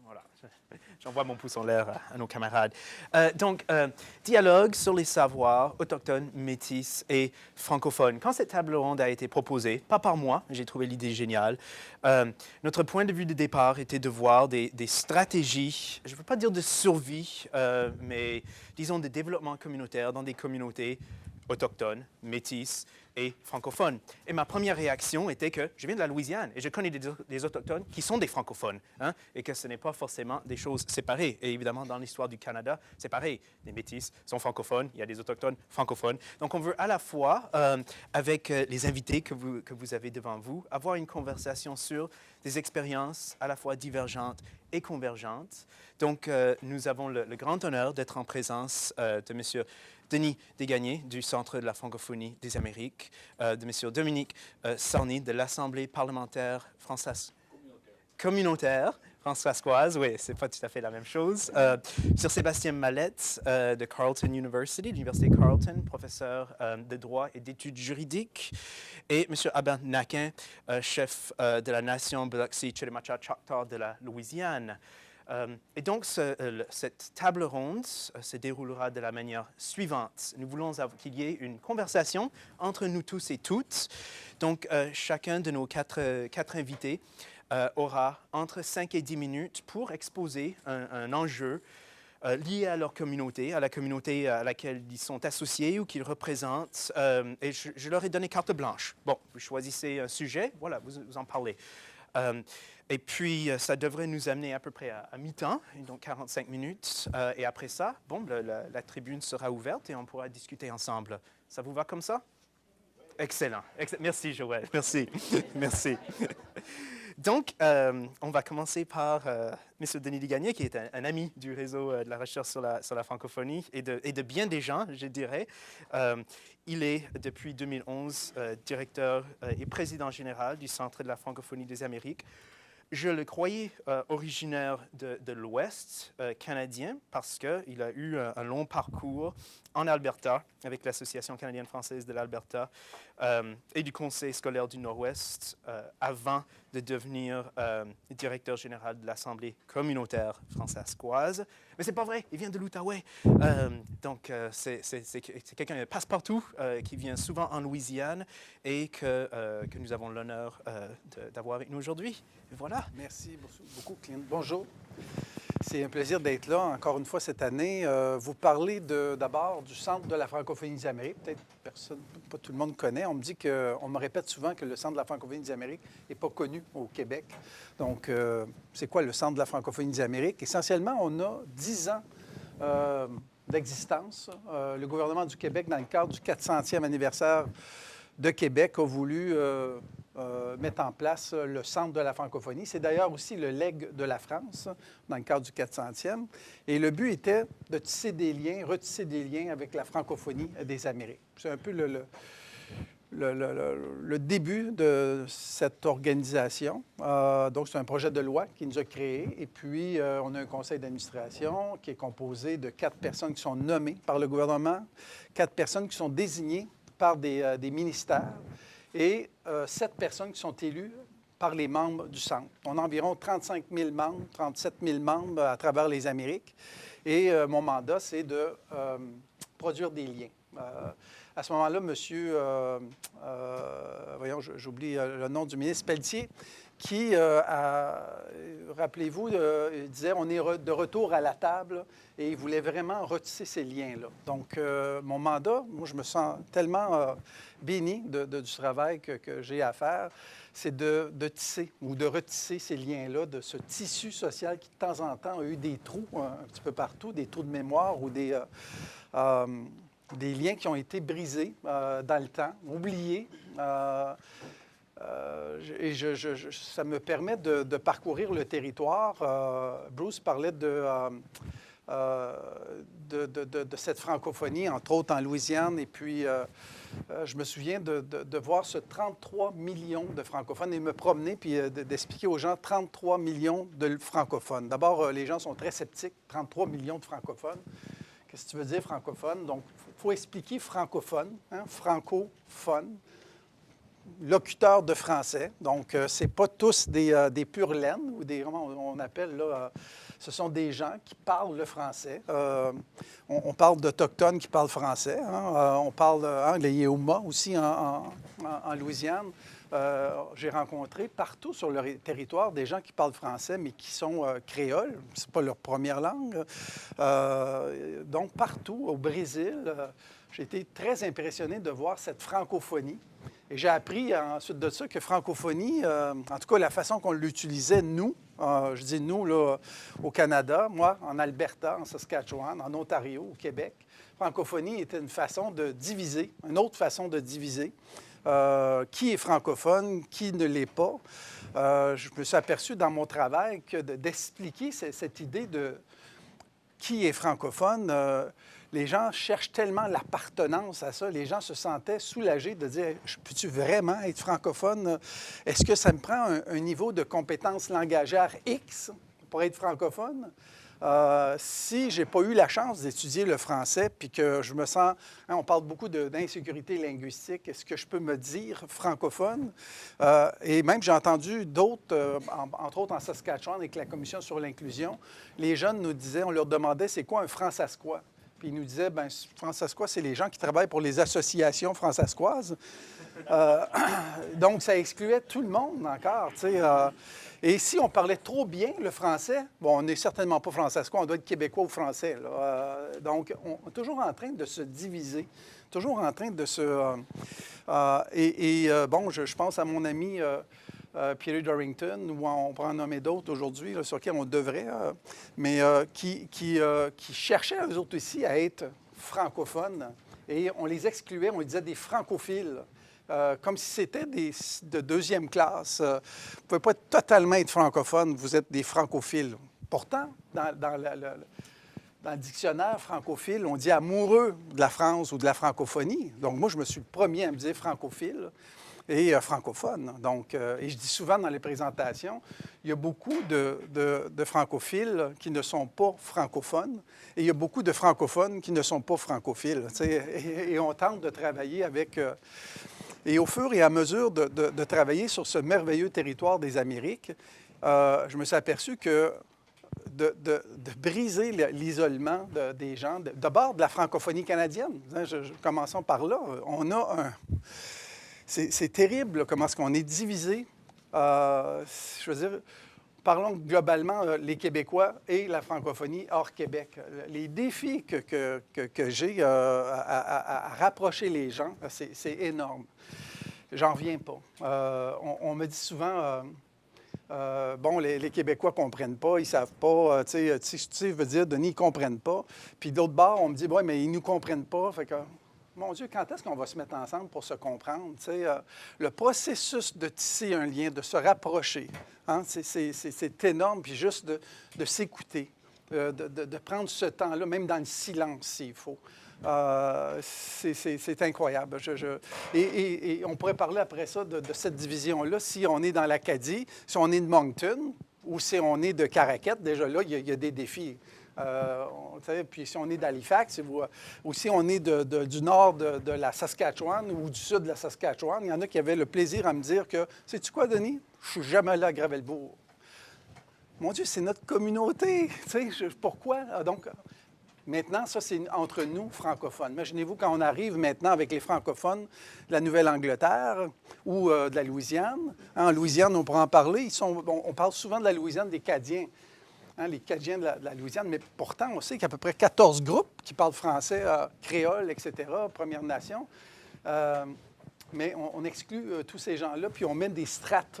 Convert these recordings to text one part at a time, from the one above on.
Voilà, j'envoie mon pouce en l'air à nos camarades. Dialogue sur les savoirs autochtones, métis et francophones. Quand cette table ronde a été proposée, pas par moi, j'ai trouvé l'idée géniale, notre point de vue de départ était de voir des stratégies, je ne veux pas dire de survie, mais disons de développement communautaire dans des communautés autochtones, métis et francophones. Et ma première réaction était que je viens de la Louisiane et je connais des autochtones qui sont des francophones, hein, et que ce n'est pas forcément des choses séparées. Et évidemment, dans l'histoire du Canada, c'est pareil. Les métis sont francophones, il y a des autochtones francophones. Donc, on veut à la fois, avec les invités que vous avez devant vous, avoir une conversation sur des expériences à la fois divergentes et convergentes. Donc, nous avons le grand honneur d'être en présence de M. Denis Desgagnés du Centre de la francophonie des Amériques, de M. Dominique Sarny de l'Assemblée parlementaire française communautaire françoise, oui, c'est pas tout à fait la même chose. Sur Sébastien Mallette de Carleton University, l'Université Carleton, professeur de droit et d'études juridiques, et M. Abel Naquin, chef de la nation Biloxi Chitimacha Choctaw de la Louisiane. Et donc, cette table ronde se déroulera de la manière suivante. Nous voulons qu'il y ait une conversation entre nous tous et toutes. Donc, chacun de nos quatre invités aura entre 5 et 10 minutes pour exposer un enjeu lié à leur communauté, à la communauté à laquelle ils sont associés ou qu'ils représentent. Et je leur ai donné carte blanche. Bon, vous choisissez un sujet, voilà, vous en parlez. Et puis, ça devrait nous amener à peu près à mi-temps, donc 45 minutes. Et après ça, bon, la tribune sera ouverte et on pourra discuter ensemble. Ça vous va comme ça? Excellent. Merci, Joël. Merci. Merci. Donc, on va commencer par M. Denis Desgagnés, qui est un ami du réseau de la recherche sur la francophonie et de bien des gens, je dirais. Il est, depuis 2011, directeur et président général du Centre de la francophonie des Amériques. Je le croyais originaire de l'Ouest canadien parce qu'il a eu un long parcours en Alberta avec l'Association canadienne-française de l'Alberta et du Conseil scolaire du Nord-Ouest avant de devenir directeur général de l'Assemblée communautaire françaiscoise. Mais c'est pas vrai, il vient de l'Outaouais. Donc, c'est quelqu'un de passe-partout qui vient souvent en Louisiane et que nous avons l'honneur d'avoir avec nous aujourd'hui. Et voilà. Merci beaucoup, Clint. Bonjour. C'est un plaisir d'être là encore une fois cette année. Vous parlez d'abord du Centre de la francophonie des Amériques. Peut-être personne, pas tout le monde connaît. On me répète souvent que le Centre de la francophonie des Amériques n'est pas connu au Québec. Donc, c'est quoi le Centre de la francophonie des Amériques? Essentiellement, on a 10 ans d'existence. Le gouvernement du Québec, dans le cadre du 400e anniversaire de Québec, a voulu mettre en place le Centre de la francophonie. C'est d'ailleurs aussi le legs de la France, dans le cadre du 400e. Et le but était de tisser des liens, retisser des liens avec la francophonie des Amériques. C'est un peu le début de cette organisation. Donc, c'est un projet de loi qui nous a créés. Et puis, on a un conseil d'administration qui est composé de 4 personnes qui sont nommées par le gouvernement, 4 personnes qui sont désignées par des ministères et 7 personnes qui sont élues par les membres du Centre. On a environ 35 000 membres, 37 000 membres à travers les Amériques. Et mon mandat, c'est de produire des liens. À ce moment-là, monsieur, voyons, j'oublie le nom du ministre Pelletier, qui, rappelez-vous, disait on est de retour à la table et il voulait vraiment retisser ces liens-là. Donc, mon mandat, moi, je me sens tellement béni du travail que j'ai à faire, c'est de tisser ou de retisser ces liens-là, de ce tissu social qui, de temps en temps, a eu des trous un petit peu partout, des trous de mémoire ou des liens qui ont été brisés dans le temps, oubliés. Et ça me permet de parcourir le territoire. Bruce parlait de cette francophonie, entre autres en Louisiane. Et puis, je me souviens de voir ce 33 millions de francophones et me promener puis d'expliquer aux gens 33 millions de francophones. D'abord, les gens sont très sceptiques. 33 millions de francophones. Qu'est-ce que tu veux dire, francophone? Donc, il faut expliquer francophone, hein, francophone. locuteurs de français. Donc, ce n'est pas tous des pure laine ou comment on appelle là. Ce sont des gens qui parlent le français. On parle d'Autochtones qui parlent français. Hein. On parle les Yéhoumas aussi en Louisiane. J'ai rencontré partout sur le territoire des gens qui parlent français, mais qui sont créoles. Ce n'est pas leur première langue. Donc, partout, au Brésil, j'ai été très impressionné de voir cette francophonie. Et j'ai appris ensuite de ça que francophonie, en tout cas la façon qu'on l'utilisait, nous, je dis nous, là, au Canada, moi, en Alberta, en Saskatchewan, en Ontario, au Québec, francophonie était une façon de diviser, une autre façon de diviser. Qui est francophone, qui ne l'est pas. Je me suis aperçu dans mon travail que d'expliquer cette idée de qui est francophone, les gens cherchent tellement l'appartenance à ça. Les gens se sentaient soulagés de dire « Peux-tu vraiment être francophone? Est-ce que ça me prend un niveau de compétence langagère X pour être francophone? » Si je n'ai pas eu la chance d'étudier le français, puis que je me sens... on parle beaucoup d'insécurité linguistique. Est-ce que je peux me dire francophone? Et même, j'ai entendu d'autres, entre autres en Saskatchewan, avec la Commission sur l'inclusion, les jeunes nous disaient, on leur demandait, c'est quoi un franc-saskois? Puis ils nous disaient, bien, franc-saskois, c'est les gens qui travaillent pour les associations franc-saskoises. Donc, ça excluait tout le monde encore, tu sais. Et si on parlait trop bien le français, bon, on n'est certainement pas françaiscois, on doit être québécois ou français. Donc, on est toujours en train de se diviser, toujours en train de se... bon, je pense à mon ami Peter Dorrington, ou on pourrait en nommer d'autres aujourd'hui, sur qui on devrait, mais qui cherchaient, eux autres aussi, à être francophones. Et on les excluait, on les disait des francophiles. Comme si c'était de deuxième classe. Vous ne pouvez pas totalement être francophone, vous êtes des francophiles. Pourtant, dans le dictionnaire francophile, on dit amoureux de la France ou de la francophonie. Donc, moi, je me suis le premier à me dire francophile et francophone. Donc, et je dis souvent dans les présentations, il y a beaucoup de francophiles qui ne sont pas francophones et il y a beaucoup de francophones qui ne sont pas francophiles. Et on tente de travailler avec... Et au fur et à mesure de travailler sur ce merveilleux territoire des Amériques, je me suis aperçu que de briser l'isolement des gens, d'abord de la francophonie canadienne, commençons par là, on a un... C'est terrible là, comment est-ce qu'on est divisé. Je veux dire, parlons globalement les Québécois et la francophonie hors Québec. Les défis que j'ai à rapprocher les gens, c'est énorme. J'en reviens pas. On me dit souvent, bon, les Québécois ne comprennent pas, ils ne savent pas. Tu sais, veut dire, Denis, ils ne comprennent pas. Puis d'autre part, on me dit, oui, mais ils ne nous comprennent pas. Fait que, mon Dieu, quand est-ce qu'on va se mettre ensemble pour se comprendre? Le processus de tisser un lien, de se rapprocher, hein, c'est énorme. Puis juste de s'écouter, de prendre ce temps-là, même dans le silence, s'il faut. C'est incroyable. Et on pourrait parler après ça de cette division-là. Si on est dans l'Acadie, si on est de Moncton ou si on est de Caraquette, déjà là, il y a des défis. Puis si on est d'Halifax, ou si on est du nord de la Saskatchewan ou du sud de la Saskatchewan, il y en a qui avaient le plaisir à me dire que, sais-tu quoi, Denis? Je suis jamais allé à Gravelbourg. Mon Dieu, c'est notre communauté. Pourquoi? Donc, maintenant, ça, c'est entre nous, francophones. Imaginez-vous quand on arrive maintenant avec les francophones de la Nouvelle-Angleterre ou de la Louisiane. En Louisiane, on pourra en parler. On parle souvent de la Louisiane des Cadiens. Hein, les Cadiens de la Louisiane, mais pourtant, on sait qu'il y a à peu près 14 groupes qui parlent français, créole, etc., Premières Nations. Mais on exclut tous ces gens-là, puis on met des strates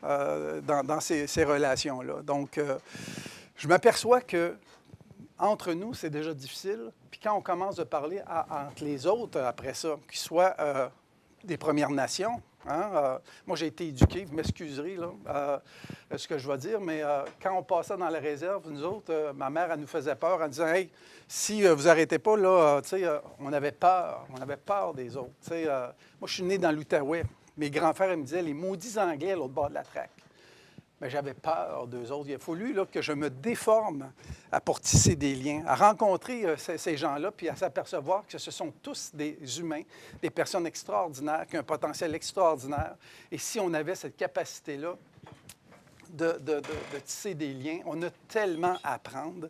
dans ces relations-là. Donc, je m'aperçois que entre nous, c'est déjà difficile. Puis quand on commence de parler entre les autres après ça, qu'ils soient des Premières Nations, hein, moi, j'ai été éduqué, vous m'excuserez là, ce que je vais dire, mais quand on passait dans la réserve, nous autres, ma mère, elle nous faisait peur en disant « Hey, si vous n'arrêtez pas, là, on avait peur des autres. » Moi, je suis né dans l'Outaouais. Mes grands-frères, ils me disaient « Les maudits Anglais à l'autre bord de la traque. » mais j'avais peur d'eux autres. Il a fallu là, que je me déforme pour tisser des liens, à rencontrer ces gens-là, puis à s'apercevoir que ce sont tous des humains, des personnes extraordinaires, qui ont un potentiel extraordinaire. Et si on avait cette capacité-là de tisser des liens, on a tellement à apprendre.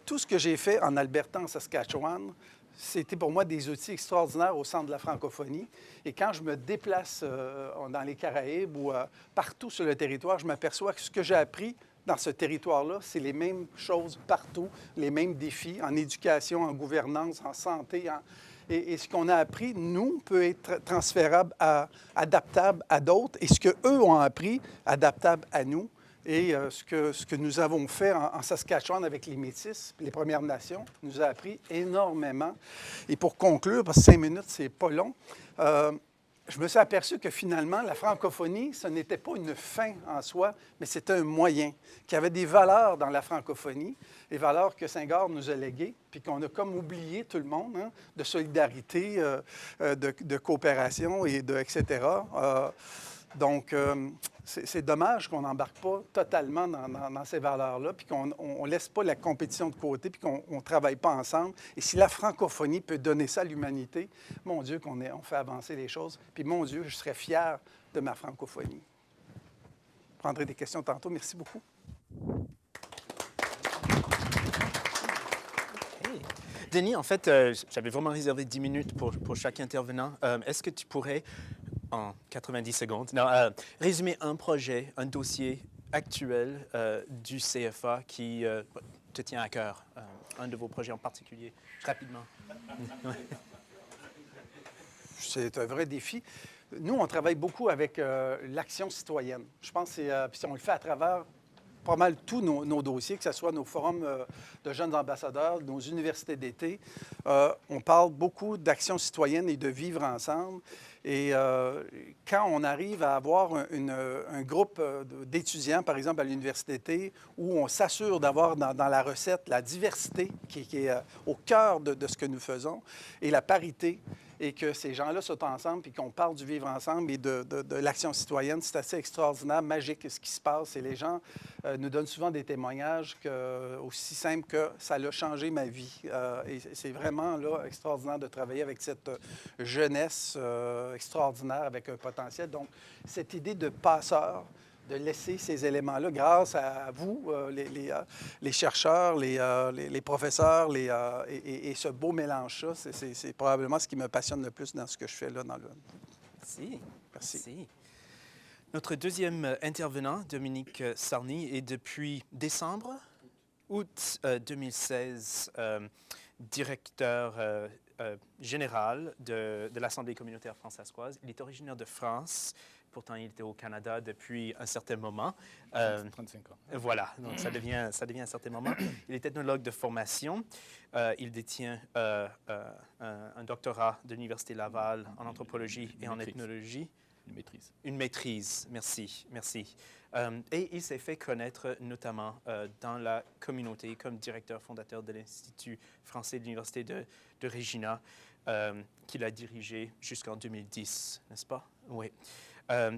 Tout ce que j'ai fait en Alberta, en Saskatchewan, c'était pour moi des outils extraordinaires au centre de la francophonie. Et quand je me déplace dans les Caraïbes ou partout sur le territoire, je m'aperçois que ce que j'ai appris dans ce territoire-là, c'est les mêmes choses partout, les mêmes défis en éducation, en gouvernance, en santé. Et ce qu'on a appris, nous, peut être transférable, adaptable à d'autres. Et ce qu'eux ont appris, adaptable à nous. Et ce que nous avons fait en Saskatchewan avec les Métis, les Premières Nations, nous a appris énormément. Et pour conclure, parce que 5 minutes, c'est pas long, je me suis aperçu que finalement, la francophonie, ce n'était pas une fin en soi, mais c'était un moyen, qu'il y avait des valeurs dans la francophonie, des valeurs que Saint-Gard nous a léguées, puis qu'on a comme oublié tout le monde, hein, de solidarité, de coopération, etc. Donc, c'est dommage qu'on n'embarque pas totalement dans ces valeurs-là, puis qu'on ne laisse pas la compétition de côté, puis qu'on ne travaille pas ensemble. Et si la francophonie peut donner ça à l'humanité, mon Dieu, on fait avancer les choses. Puis, mon Dieu, je serais fier de ma francophonie. Je prendrai des questions tantôt. Merci beaucoup. Hey. Denis, en fait, j'avais vraiment réservé 10 minutes pour chaque intervenant. Est-ce que tu pourrais, en 90 secondes, résumer un projet, un dossier actuel du CFA qui te tient à cœur, un de vos projets en particulier, rapidement? C'est un vrai défi. Nous, on travaille beaucoup avec l'action citoyenne. Je pense que puis on le fait à travers pas mal tous nos dossiers, que ce soit nos forums de jeunes ambassadeurs, nos universités d'été. On parle beaucoup d'action citoyenne et de vivre ensemble. Et quand on arrive à avoir un groupe d'étudiants, par exemple à l'université d'été, où on s'assure d'avoir dans la recette la diversité qui est au cœur de ce que nous faisons et la parité, et que ces gens-là sont ensemble et qu'on parle du vivre ensemble et de l'action citoyenne, c'est assez extraordinaire, magique ce qui se passe. Et les gens nous donnent souvent des témoignages aussi simples que ça a changé ma vie. Et c'est vraiment là, extraordinaire de travailler avec cette jeunesse extraordinaire avec un potentiel. Donc, cette idée de passeur, de laisser ces éléments-là, grâce à vous, les chercheurs, les professeurs, et ce beau mélange-là, c'est probablement ce qui me passionne le plus dans ce que je fais là. Merci. Merci. Merci. Notre deuxième intervenant, Dominique Sarny, est depuis août 2016, directeur général de l'Assemblée communautaire françaiscoise. Il est originaire de France. Pourtant, il était au Canada depuis un certain moment. 35 ans. Voilà, donc ça devient un certain moment. Il est ethnologue de formation. Il détient un doctorat de l'Université Laval en anthropologie et en ethnologie. Une maîtrise. Une maîtrise, merci. Et il s'est fait connaître notamment dans la communauté comme directeur fondateur de l'Institut français de l'Université de Regina, qu'il a dirigé jusqu'en 2010, n'est-ce pas? Oui.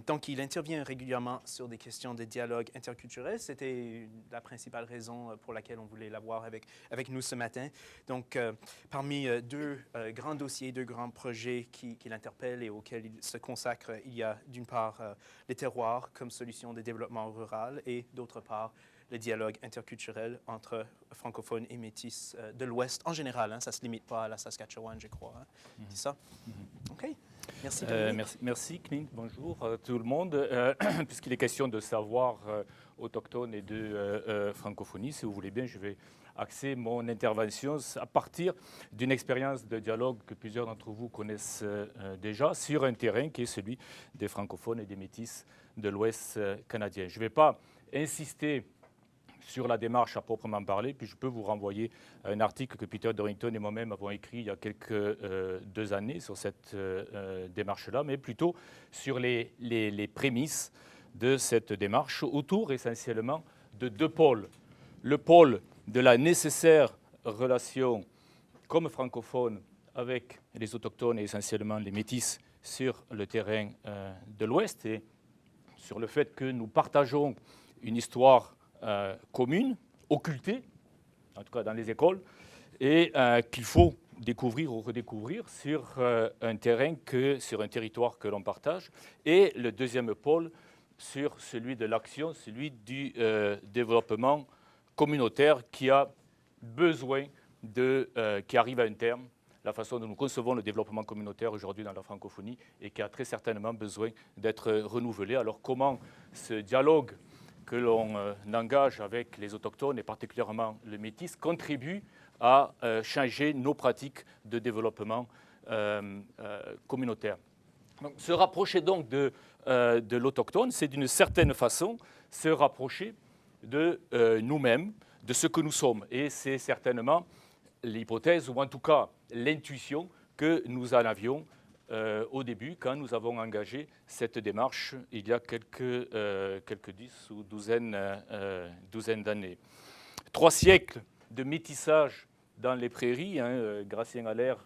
Donc, il intervient régulièrement sur des questions de dialogue interculturel. C'était la principale raison pour laquelle on voulait l'avoir avec nous ce matin. Donc, parmi deux grands dossiers, deux grands projets qui l'interpellent et auxquels il se consacre, il y a d'une part les terroirs comme solution de développement rural et d'autre part le dialogue interculturel entre francophones et métis de l'Ouest en général. Hein, ça ne se limite pas à la Saskatchewan, je crois. Hein. C'est ça? OK. Merci. Merci, Clint. Bonjour à tout le monde. Puisqu'il est question de savoir autochtone et de francophonie, si vous voulez bien, je vais axer mon intervention à partir d'une expérience de dialogue que plusieurs d'entre vous connaissent déjà sur un terrain qui est celui des francophones et des métis de l'Ouest canadien. Je ne vais pas insister sur la démarche à proprement parler, puis je peux vous renvoyer à un article que Peter Dorrington et moi-même avons écrit il y a quelques 2 années sur cette démarche-là, mais plutôt sur les prémices de cette démarche autour essentiellement de 2 pôles. Le pôle de la nécessaire relation comme francophone avec les autochtones et essentiellement les métis sur le terrain de l'Ouest et sur le fait que nous partageons une histoire commune, occultée, en tout cas dans les écoles, et qu'il faut découvrir ou redécouvrir sur un territoire que l'on partage. Et le deuxième pôle, sur celui de l'action, celui du développement communautaire qui a besoin qui arrive à un terme, la façon dont nous concevons le développement communautaire aujourd'hui dans la francophonie et qui a très certainement besoin d'être renouvelé. Alors comment ce dialogue que l'on engage avec les autochtones et particulièrement le métis contribue à changer nos pratiques de développement communautaire. Donc, se rapprocher donc de l'autochtone, c'est d'une certaine façon se rapprocher de nous-mêmes, de ce que nous sommes. Et c'est certainement l'hypothèse, ou en tout cas l'intuition que nous en avions au début, quand nous avons engagé cette démarche il y a quelques 10 ou douzaines d'années. 3 siècles de métissage dans les prairies, Gratien Allaire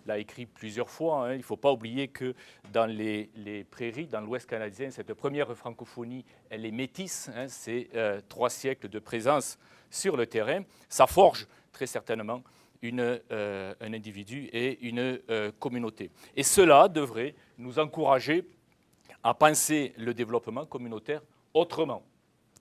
l'a écrit plusieurs fois. Il ne faut pas oublier que dans les prairies, dans l'Ouest canadien, cette première francophonie, elle est métisse. C'est 3 siècles de présence sur le terrain. Ça forge très certainement un individu et une communauté. Et cela devrait nous encourager à penser le développement communautaire autrement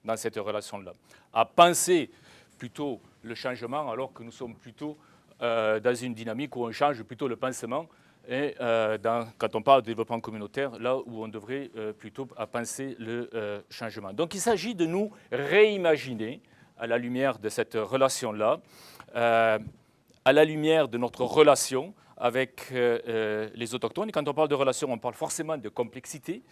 dans cette relation-là, à penser plutôt le changement alors que nous sommes plutôt dans une dynamique où on change plutôt le pensement et quand on parle de développement communautaire, là où on devrait plutôt à penser le changement. Donc il s'agit de nous réimaginer à la lumière de cette relation-là, à la lumière de notre relation avec les autochtones. Et quand on parle de relation, on parle forcément de complexité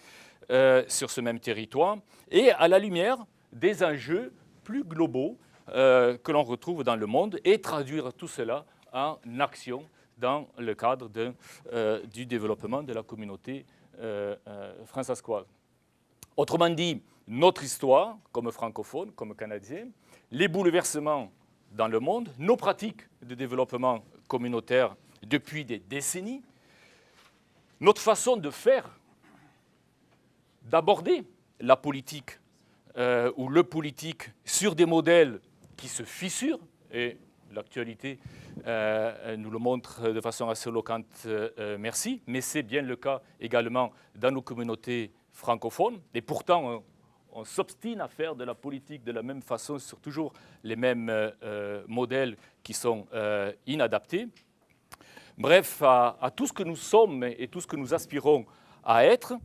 sur ce même territoire, et à la lumière des enjeux plus globaux que l'on retrouve dans le monde, et traduire tout cela en action dans le cadre du développement de la communauté fransaskoise. Autrement dit, notre histoire, comme francophones, comme Canadiens, les bouleversements dans le monde, nos pratiques de développement communautaire depuis des décennies, notre façon de faire, d'aborder la politique ou le politique sur des modèles qui se fissurent, et l'actualité nous le montre de façon assez éloquente, merci, mais c'est bien le cas également dans nos communautés francophones, et pourtant on s'obstine à faire de la politique de la même façon sur toujours les mêmes modèles qui sont inadaptés. Bref, à tout ce que nous sommes et tout ce que nous aspirons à être,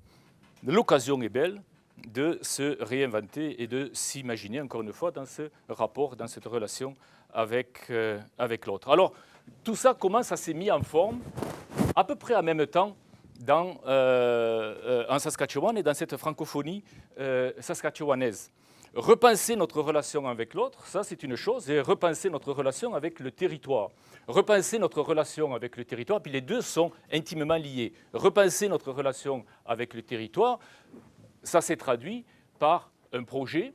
l'occasion est belle de se réinventer et de s'imaginer, encore une fois, dans ce rapport, dans cette relation avec l'autre. Alors, tout ça, comment ça s'est mis en forme à peu près en même temps en Saskatchewan et dans cette francophonie saskatchewanaise. Repenser notre relation avec l'autre, ça c'est une chose, et repenser notre relation avec le territoire. Repenser notre relation avec le territoire, puis les deux sont intimement liés. Repenser notre relation avec le territoire, ça s'est traduit par un projet,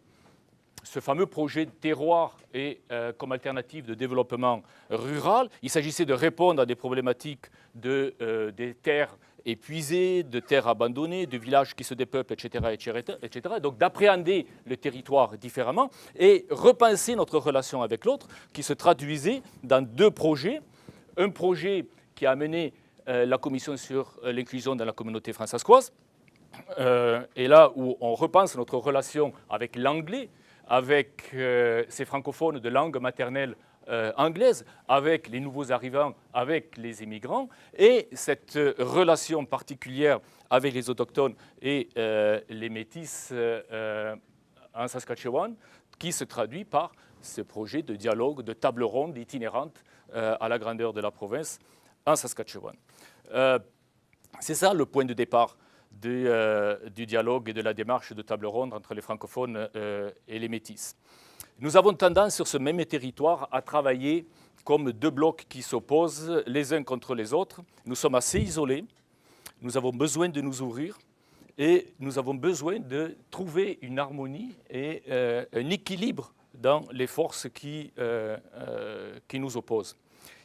ce fameux projet de terroir et comme alternative de développement rural. Il s'agissait de répondre à des problématiques des terres épuisées, de terres abandonnées, de villages qui se dépeuplent, etc. Donc d'appréhender le territoire différemment et repenser notre relation avec l'autre qui se traduisait dans 2 projets. Un projet qui a amené la commission sur l'inclusion dans la communauté fransaskoise, et là où on repense notre relation avec l'anglais, avec ces francophones de langue maternelle anglaise, avec les nouveaux arrivants, avec les immigrants, et cette relation particulière avec les autochtones et les métis en Saskatchewan, qui se traduit par ce projet de dialogue, de table ronde itinérante à la grandeur de la province en Saskatchewan. C'est ça le point de départ du dialogue et de la démarche de table ronde entre les francophones et les métis. Nous avons tendance sur ce même territoire à travailler comme 2 blocs qui s'opposent les uns contre les autres. Nous sommes assez isolés, nous avons besoin de nous ouvrir et nous avons besoin de trouver une harmonie et un équilibre dans les forces qui nous opposent.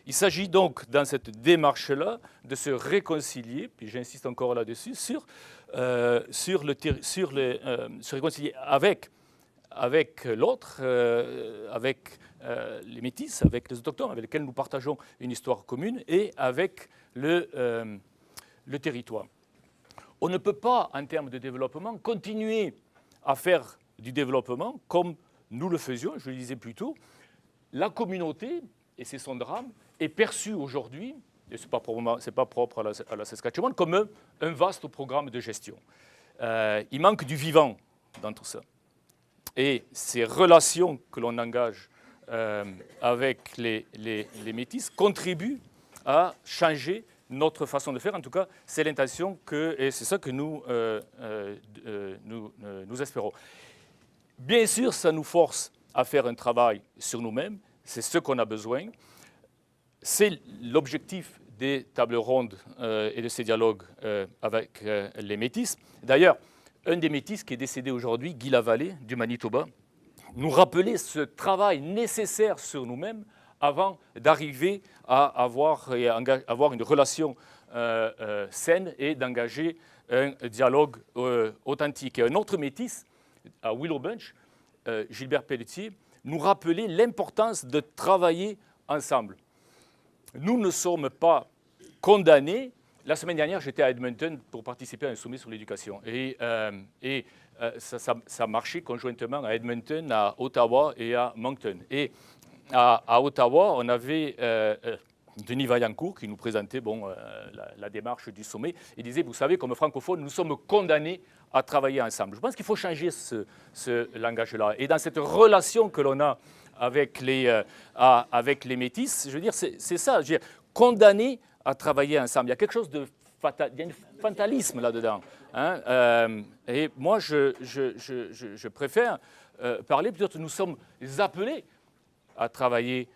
Il s'agit donc, dans cette démarche-là, de se réconcilier, puis j'insiste encore là-dessus, se réconcilier avec avec l'autre, avec les métis, avec les autochtones, avec lesquels nous partageons une histoire commune, et avec le territoire. On ne peut pas, en termes de développement, continuer à faire du développement comme nous le faisions, je le disais plus tôt. La communauté, et c'est son drame, est perçue aujourd'hui, et ce n'est pas propre à la Saskatchewan, comme un vaste programme de gestion. Il manque du vivant dans tout ça. Et ces relations que l'on engage avec les métis contribuent à changer notre façon de faire. En tout cas, c'est l'intention et c'est ça que nous espérons. Bien sûr, ça nous force à faire un travail sur nous-mêmes. C'est ce qu'on a besoin. C'est l'objectif des tables rondes et de ces dialogues avec les métis. D'ailleurs, un des métis qui est décédé aujourd'hui, Guy Lavallée, du Manitoba, nous rappelait ce travail nécessaire sur nous-mêmes avant d'arriver à avoir une relation saine et d'engager un dialogue authentique. Et un autre métis, à Willow Bunch, Gilbert Pelletier, nous rappelait l'importance de travailler ensemble. Nous ne sommes pas condamnés. La semaine dernière, j'étais à Edmonton pour participer à un sommet sur l'éducation. Et ça marchait conjointement à Edmonton, à Ottawa et à Moncton. Et à Ottawa, on avait Denis Vaillancourt qui nous présentait la démarche du sommet. Il disait, vous savez, comme francophones, nous sommes condamnés à travailler ensemble. Je pense qu'il faut changer ce langage-là. Et dans cette relation que l'on a avec les métis, je veux dire, c'est ça, je veux dire, condamnés à travailler ensemble. Il y a quelque chose de il y a un fatalisme là-dedans. Hein, et moi, je préfère parler plutôt, nous sommes appelés à travailler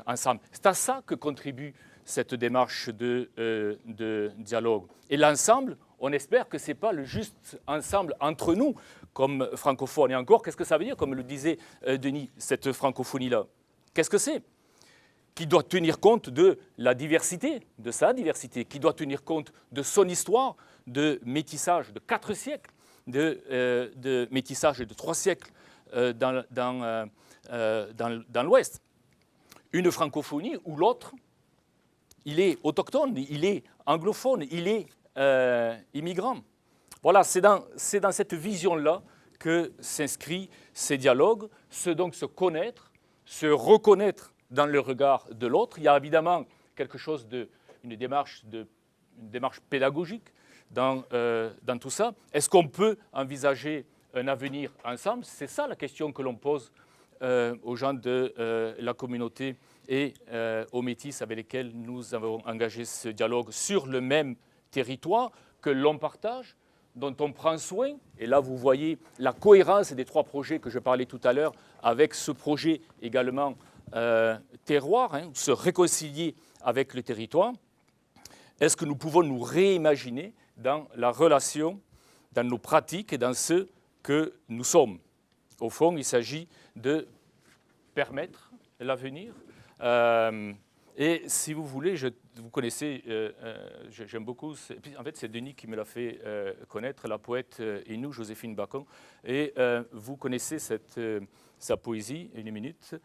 ensemble. C'est à ça que contribue cette démarche de dialogue. Et l'ensemble, on espère que ce n'est pas le juste ensemble entre nous, comme francophones. Et encore, qu'est-ce que ça veut dire, comme le disait Denis, cette francophonie-là? Qu'est-ce que c'est? Qui doit tenir compte de la diversité, de sa diversité, qui doit tenir compte de son histoire, de métissage de 4 siècles, de métissage de 3 siècles dans l'Ouest. Une francophonie où l'autre, il est autochtone, il est anglophone, il est immigrant. Voilà, c'est dans cette vision-là que s'inscrivent ces dialogues, donc se connaître, se reconnaître dans le regard de l'autre. Il y a évidemment quelque chose une démarche pédagogique dans tout ça. Est-ce qu'on peut envisager un avenir ensemble? C'est ça la question que l'on pose aux gens de la communauté et aux métis avec lesquels nous avons engagé ce dialogue sur le même territoire que l'on partage, dont on prend soin. Et là, vous voyez la cohérence des 3 projets que je parlais tout à l'heure avec ce projet également terroir, se réconcilier avec le territoire. Est-ce que nous pouvons nous réimaginer dans la relation, dans nos pratiques et dans ce que nous sommes? Au fond, il s'agit de permettre l'avenir. Et si vous voulez, vous connaissez, j'aime beaucoup, en fait c'est Denis qui me l'a fait connaître, la poète Innu, Joséphine Bacon, et vous connaissez sa poésie, une minute.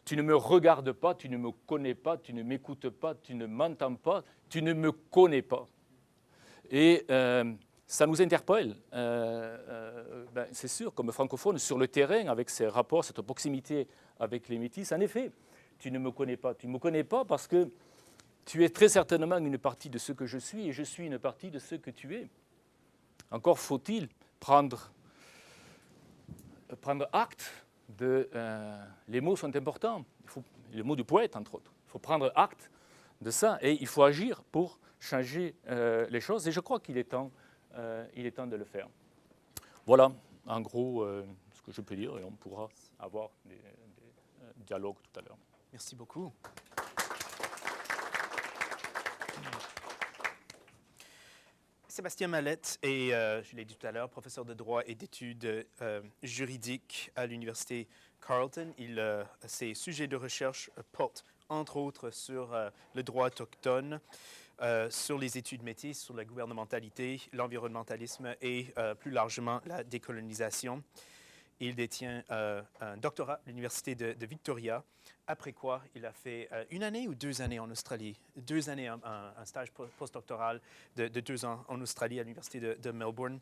Tu ne me regardes pas, tu ne me connais pas, tu ne m'écoutes pas, tu ne m'entends pas, tu ne me connais pas. Et ça nous interpelle, c'est sûr, comme francophone, sur le terrain, avec ces rapports, cette proximité avec les métis. En effet, tu ne me connais pas. Tu ne me connais pas parce que tu es très certainement une partie de ce que je suis et je suis une partie de ce que tu es. Encore faut-il prendre acte les mots sont importants. Les mots du poète, entre autres. Il faut prendre acte de ça et il faut agir pour changer les choses. Et je crois qu'il est temps de le faire. Voilà, en gros, ce que je peux dire. Et on pourra avoir des dialogues tout à l'heure. Merci beaucoup. Sébastien Mallette est, je l'ai dit tout à l'heure, professeur de droit et d'études juridiques à l'Université Carleton. Ses sujets de recherche portent entre autres sur le droit autochtone, sur les études métisses, sur la gouvernementalité, l'environnementalisme et plus largement la décolonisation. Il détient un doctorat à l'Université de Victoria, après quoi il a fait 1 année ou 2 années en Australie. 2 années, un stage postdoctoral de 2 ans en Australie à l'Université de Melbourne.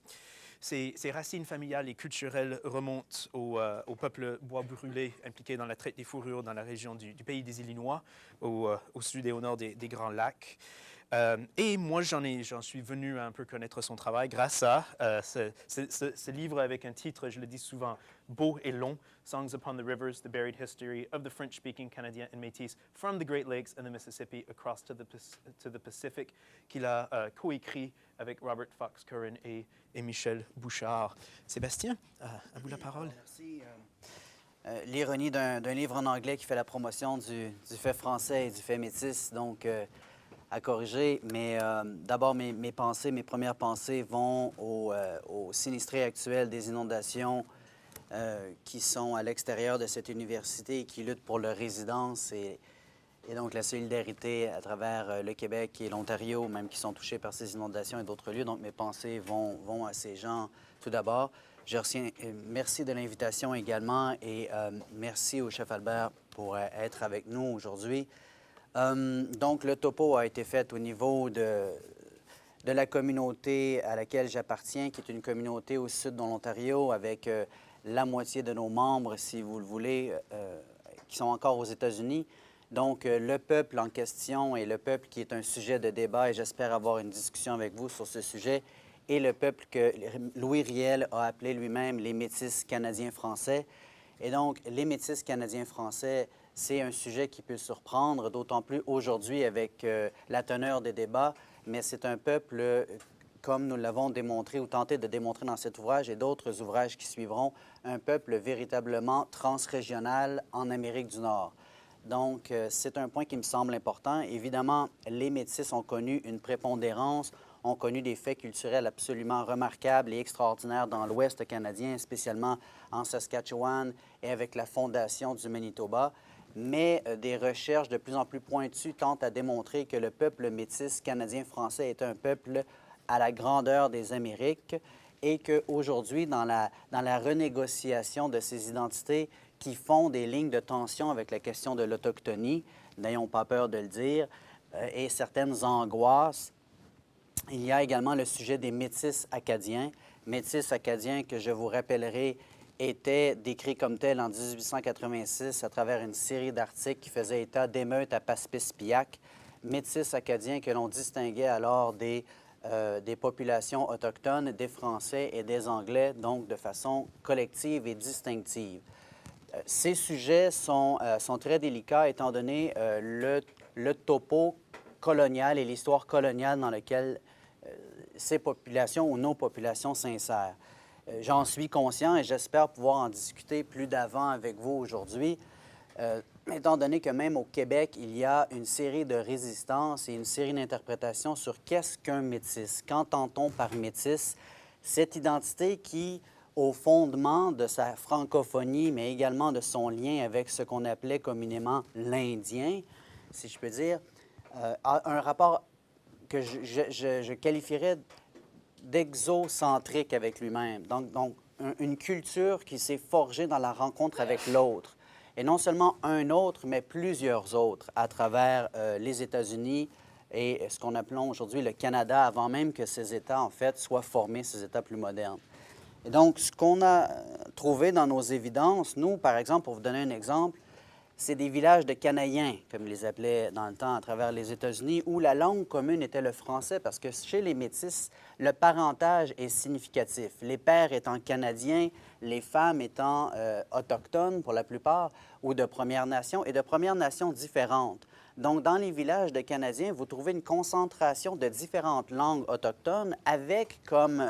Ses racines familiales et culturelles remontent au peuple bois brûlé impliqué dans la traite des fourrures dans la région du pays des Illinois, au sud et au nord des Grands Lacs. Et moi, j'en suis venu à un peu connaître son travail grâce à ce livre avec un titre, je le dis souvent, beau et long, Songs Upon the Rivers, The Buried History of the French-Speaking Canadiens and Métis from the Great Lakes and the Mississippi across to the Pacific, qu'il a coécrit avec Robert Fox Curran et Michel Bouchard. Sébastien, à vous la parole. Merci. L'ironie d'un livre en anglais qui fait la promotion du fait français et du fait métis, donc à corriger. Mais d'abord, mes premières pensées vont aux sinistrés actuels des inondations qui sont à l'extérieur de cette université et qui luttent pour leur résidence et donc la solidarité à travers le Québec et l'Ontario, même qui sont touchés par ces inondations et d'autres lieux. Donc mes pensées vont à ces gens tout d'abord. Merci de l'invitation également et merci au chef Albert pour être avec nous aujourd'hui. Donc, le topo a été fait au niveau de la communauté à laquelle j'appartiens, qui est une communauté au sud de l'Ontario, avec la moitié de nos membres, si vous le voulez, qui sont encore aux États-Unis. Donc, le peuple en question et le peuple qui est un sujet de débat, et j'espère avoir une discussion avec vous sur ce sujet, et le peuple que Louis Riel a appelé lui-même les Métis canadiens-français. Et donc, les Métis canadiens-français, c'est un sujet qui peut surprendre, d'autant plus aujourd'hui avec la teneur des débats, mais c'est un peuple, comme nous l'avons démontré ou tenté de démontrer dans cet ouvrage et d'autres ouvrages qui suivront, un peuple véritablement transrégional en Amérique du Nord. Donc, c'est un point qui me semble important. Évidemment, les Métis ont connu une prépondérance, ont connu des faits culturels absolument remarquables et extraordinaires dans l'Ouest canadien, spécialement en Saskatchewan et avec la fondation du Manitoba. Mais des recherches de plus en plus pointues tentent à démontrer que le peuple métis canadien-français est un peuple à la grandeur des Amériques et qu'aujourd'hui, dans la renégociation de ces identités qui font des lignes de tension avec la question de l'autochtonie, n'ayons pas peur de le dire, et certaines angoisses, il y a également le sujet des métis acadiens. Métis acadiens que je vous rappellerai était décrit comme tel en 1886 à travers une série d'articles qui faisaient état d'émeutes à Paspispiac, métis acadiens que l'on distinguait alors des populations autochtones, des Français et des Anglais, donc de façon collective et distinctive. Ces sujets sont très délicats étant donné le topo colonial et l'histoire coloniale dans laquelle ces populations ou nos populations s'insèrent. J'en suis conscient et j'espère pouvoir en discuter plus d'avant avec vous aujourd'hui, étant donné que même au Québec, il y a une série de résistances et une série d'interprétations sur qu'est-ce qu'un métis. Qu'entend-on par métis? Cette identité qui, au fondement de sa francophonie, mais également de son lien avec ce qu'on appelait communément l'Indien, si je peux dire, a un rapport que je qualifierais d'exocentrique avec lui-même. Donc une culture qui s'est forgée dans la rencontre avec l'autre. Et non seulement un autre, mais plusieurs autres à travers les États-Unis et ce qu'on appelons aujourd'hui le Canada, avant même que ces États, en fait, soient formés, ces États plus modernes. Et donc, ce qu'on a trouvé dans nos évidences, nous, par exemple, pour vous donner un exemple, c'est des villages de Canadiens, comme ils les appelaient dans le temps à travers les États-Unis, où la langue commune était le français, parce que chez les Métis, le parentage est significatif. Les pères étant canadiens, les femmes étant autochtones pour la plupart, ou de Premières Nations, et de Premières Nations différentes. Donc, dans les villages de Canadiens, vous trouvez une concentration de différentes langues autochtones avec comme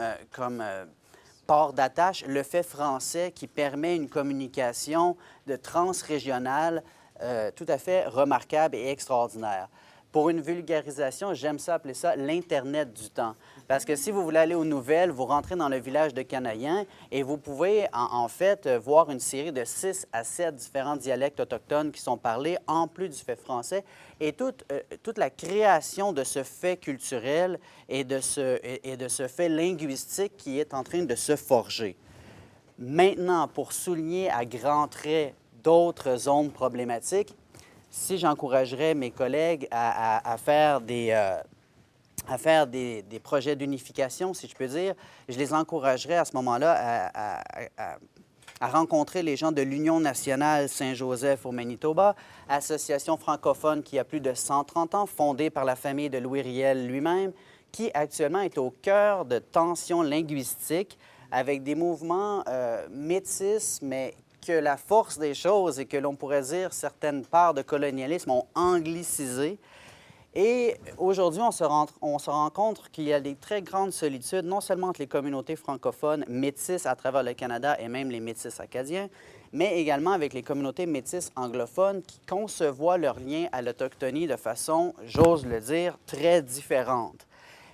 port d'attache le fait français qui permet une communication de transrégionale tout à fait remarquable et extraordinaire. Pour une vulgarisation, j'aime ça appeler ça l'Internet du temps. Parce que si vous voulez aller aux nouvelles, vous rentrez dans le village de Canadiens et vous pouvez en fait voir une série de 6 à 7 différents dialectes autochtones qui sont parlés en plus du fait français. Et toute la création de ce fait culturel et de ce fait linguistique qui est en train de se forger. Maintenant, pour souligner à grands traits d'autres zones problématiques, si j'encouragerais mes collègues à faire des projets d'unification, si je peux dire, je les encouragerais à ce moment-là à rencontrer les gens de l'Union nationale Saint-Joseph au Manitoba, association francophone qui a plus de 130 ans, fondée par la famille de Louis Riel lui-même, qui actuellement est au cœur de tensions linguistiques avec des mouvements métis, mais que la force des choses et que l'on pourrait dire certaines parts de colonialisme ont anglicisé. Et aujourd'hui, on se rend compte qu'il y a des très grandes solitudes, non seulement entre les communautés francophones métisses à travers le Canada et même les métis acadiens, mais également avec les communautés métisses anglophones qui concevoient leur lien à l'autochtonie de façon, j'ose le dire, très différente.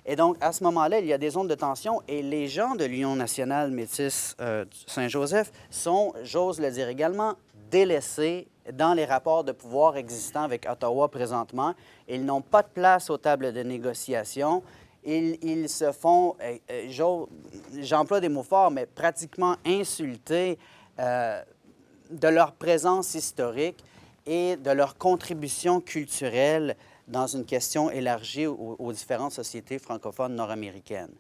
Et donc, à ce moment-là, il y a des zones de tension et les gens de l'Union nationale métisse Saint-Joseph sont, j'ose le dire également, délaissés dans les rapports de pouvoir existants avec Ottawa présentement. Ils n'ont pas de place aux tables de négociation. Ils se font, j'emploie des mots forts, mais pratiquement insultés de leur présence historique et de leur contribution culturelle dans une question élargie aux différentes sociétés francophones nord-américaines.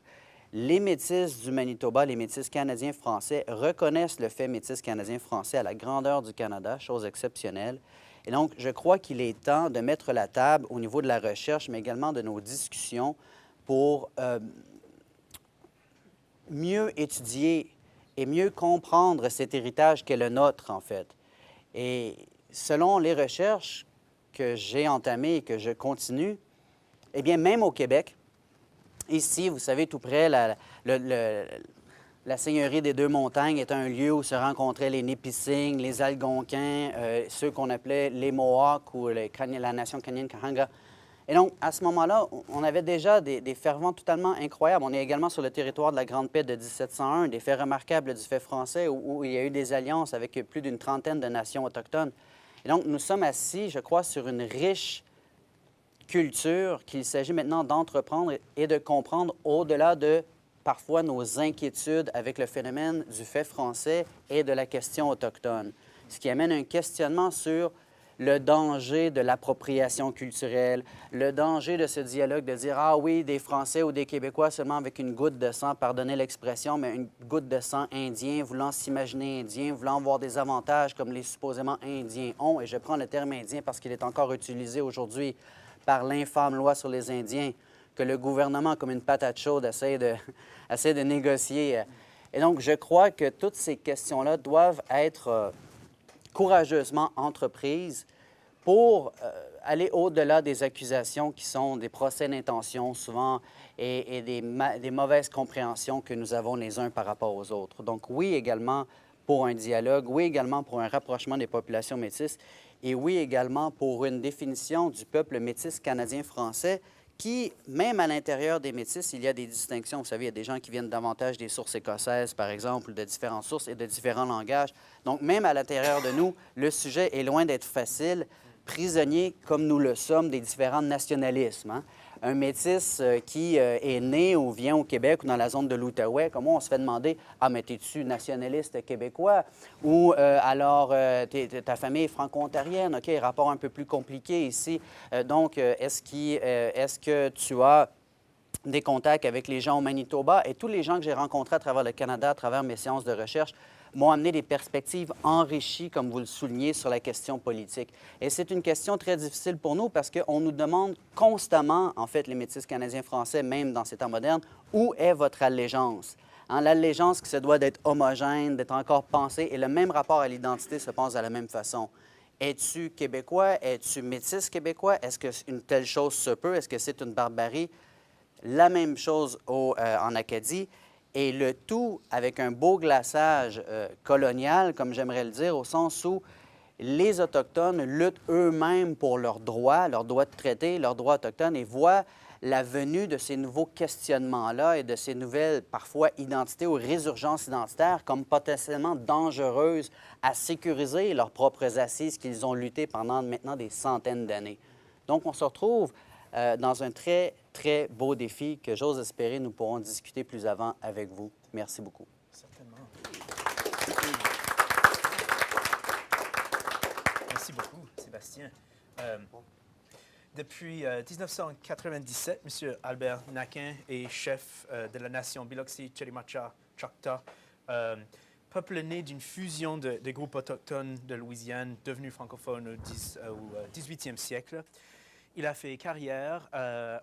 Les Métis du Manitoba, les Métis canadiens-français, reconnaissent le fait métis canadien-français à la grandeur du Canada, chose exceptionnelle. Et donc, je crois qu'il est temps de mettre la table au niveau de la recherche, mais également de nos discussions pour mieux étudier et mieux comprendre cet héritage qu'est le nôtre, en fait. Et selon les recherches que j'ai entamées et que je continue, eh bien, même au Québec, ici, vous savez, tout près, la Seigneurie des Deux-Montagnes est un lieu où se rencontraient les Nipissing, les Algonquins, ceux qu'on appelait les Mohawks ou la nation Kanien'kehá:ka. Et donc, à ce moment-là, on avait déjà des fervents totalement incroyables. On est également sur le territoire de la Grande Paix de 1701, des faits remarquables du fait français où il y a eu des alliances avec plus d'une trentaine de nations autochtones. Et donc, nous sommes assis, je crois, sur une riche culture qu'il s'agit maintenant d'entreprendre et de comprendre au-delà de, parfois, nos inquiétudes avec le phénomène du fait français et de la question autochtone. Ce qui amène un questionnement sur le danger de l'appropriation culturelle, le danger de ce dialogue de dire « Ah oui, des Français ou des Québécois seulement avec une goutte de sang, pardonnez l'expression, mais une goutte de sang indien, voulant s'imaginer indien, voulant avoir des avantages comme les supposément Indiens ont. » Et je prends le terme indien parce qu'il est encore utilisé aujourd'hui par l'infâme loi sur les Indiens que le gouvernement, comme une patate chaude, essaie de négocier. Et donc, je crois que toutes ces questions-là doivent être courageusement entreprises pour aller au-delà des accusations qui sont des procès d'intention souvent et des mauvaises compréhensions que nous avons les uns par rapport aux autres. Donc oui, également pour un dialogue, oui, également pour un rapprochement des populations métisses et oui, également pour une définition du peuple métis canadien-français qui, même à l'intérieur des métis, il y a des distinctions. Vous savez, il y a des gens qui viennent davantage des sources écossaises, par exemple, de différentes sources et de différents langages. Donc, même à l'intérieur de nous, le sujet est loin d'être facile, prisonnier comme nous le sommes des différents nationalismes. Hein? Un métis qui est né ou vient au Québec ou dans la zone de l'Outaouais, comment on se fait demander « Ah, mais t'es-tu nationaliste québécois? » Ou alors, ta famille est franco-ontarienne, OK, rapport un peu plus compliqué ici. Donc, est-ce que tu as des contacts avec les gens au Manitoba? Et tous les gens que j'ai rencontrés à travers le Canada, à travers mes séances de recherche, m'ont amené des perspectives enrichies, comme vous le soulignez, sur la question politique. Et c'est une question très difficile pour nous parce qu'on nous demande constamment, en fait, les Métis canadiens-français, même dans ces temps modernes, où est votre allégeance? Hein, l'allégeance qui se doit d'être homogène, d'être encore pensée, et le même rapport à l'identité se pense de la même façon. Es-tu québécois? Es-tu métis québécois? Est-ce qu'une telle chose se peut? Est-ce que c'est une barbarie? La même chose en Acadie. Et le tout avec un beau glaçage colonial, comme j'aimerais le dire, au sens où les Autochtones luttent eux-mêmes pour leurs droits de traité, leurs droits autochtones, et voient la venue de ces nouveaux questionnements-là et de ces nouvelles, parfois, identités ou résurgences identitaires comme potentiellement dangereuses à sécuriser leurs propres assises qu'ils ont luttées pendant maintenant des centaines d'années. Donc, on se retrouve dans un très, très beau défi que j'ose espérer nous pourrons discuter plus avant avec vous. Merci beaucoup. Certainement. Merci beaucoup, Sébastien. Depuis 1997, M. Albert Naquin est chef de la nation Biloxi-Chitimacha-Choctaw, peuple né d'une fusion des groupes autochtones de Louisiane devenus francophones au 18e siècle. Il a fait carrière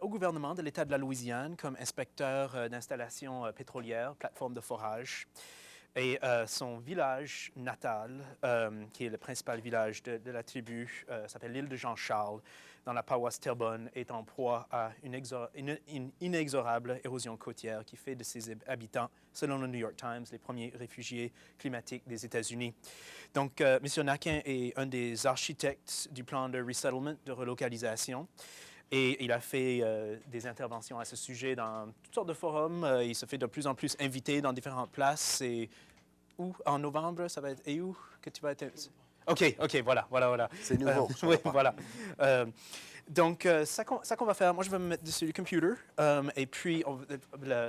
au gouvernement de l'État de la Louisiane comme inspecteur d'installations pétrolières, plateforme de forage. Et son village natal, qui est le principal village de la tribu, s'appelle l'île de Jean-Charles, dans la paroisse Terrebonne, est en proie à une inexorable érosion côtière qui fait de ses habitants, selon le New York Times, les premiers réfugiés climatiques des États-Unis. Donc, M. Naquin est un des architectes du plan de resettlement, de relocalisation. Et il a fait des interventions à ce sujet dans toutes sortes de forums. Il se fait de plus en plus inviter dans différentes places. Et où, en novembre, ça va être... Et où que tu vas être... OK, voilà. C'est nouveau. Oui, voilà. Donc, ça qu'on va faire, moi, je vais me mettre dessus le computer. Et puis,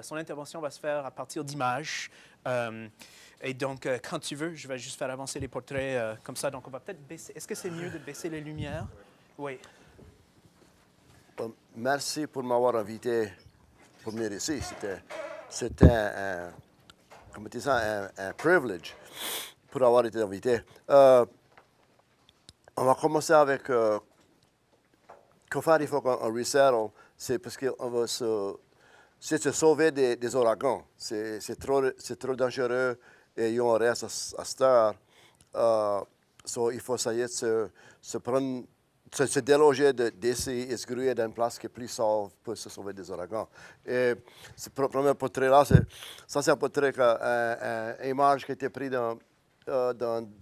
son intervention va se faire à partir d'images. Et donc, quand tu veux, je vais juste faire avancer les portraits comme ça. Donc, on va peut-être baisser... Est-ce que c'est mieux de baisser les lumières? Oui. Merci pour m'avoir invité pour venir ici. C'était un privilège pour avoir été invité. On va commencer avec comment il faut qu'on resettle. C'est parce qu'on va se sauver des ouragans. C'est trop dangereux et on reste à cette heure. Il faut essayer de se prendre. Se déloger d'ici et se grouiller dans une place qui est plus sauve pour se sauver des ouragans. Et ce premier portrait-là, c'est un portrait, une image qui a été prise dans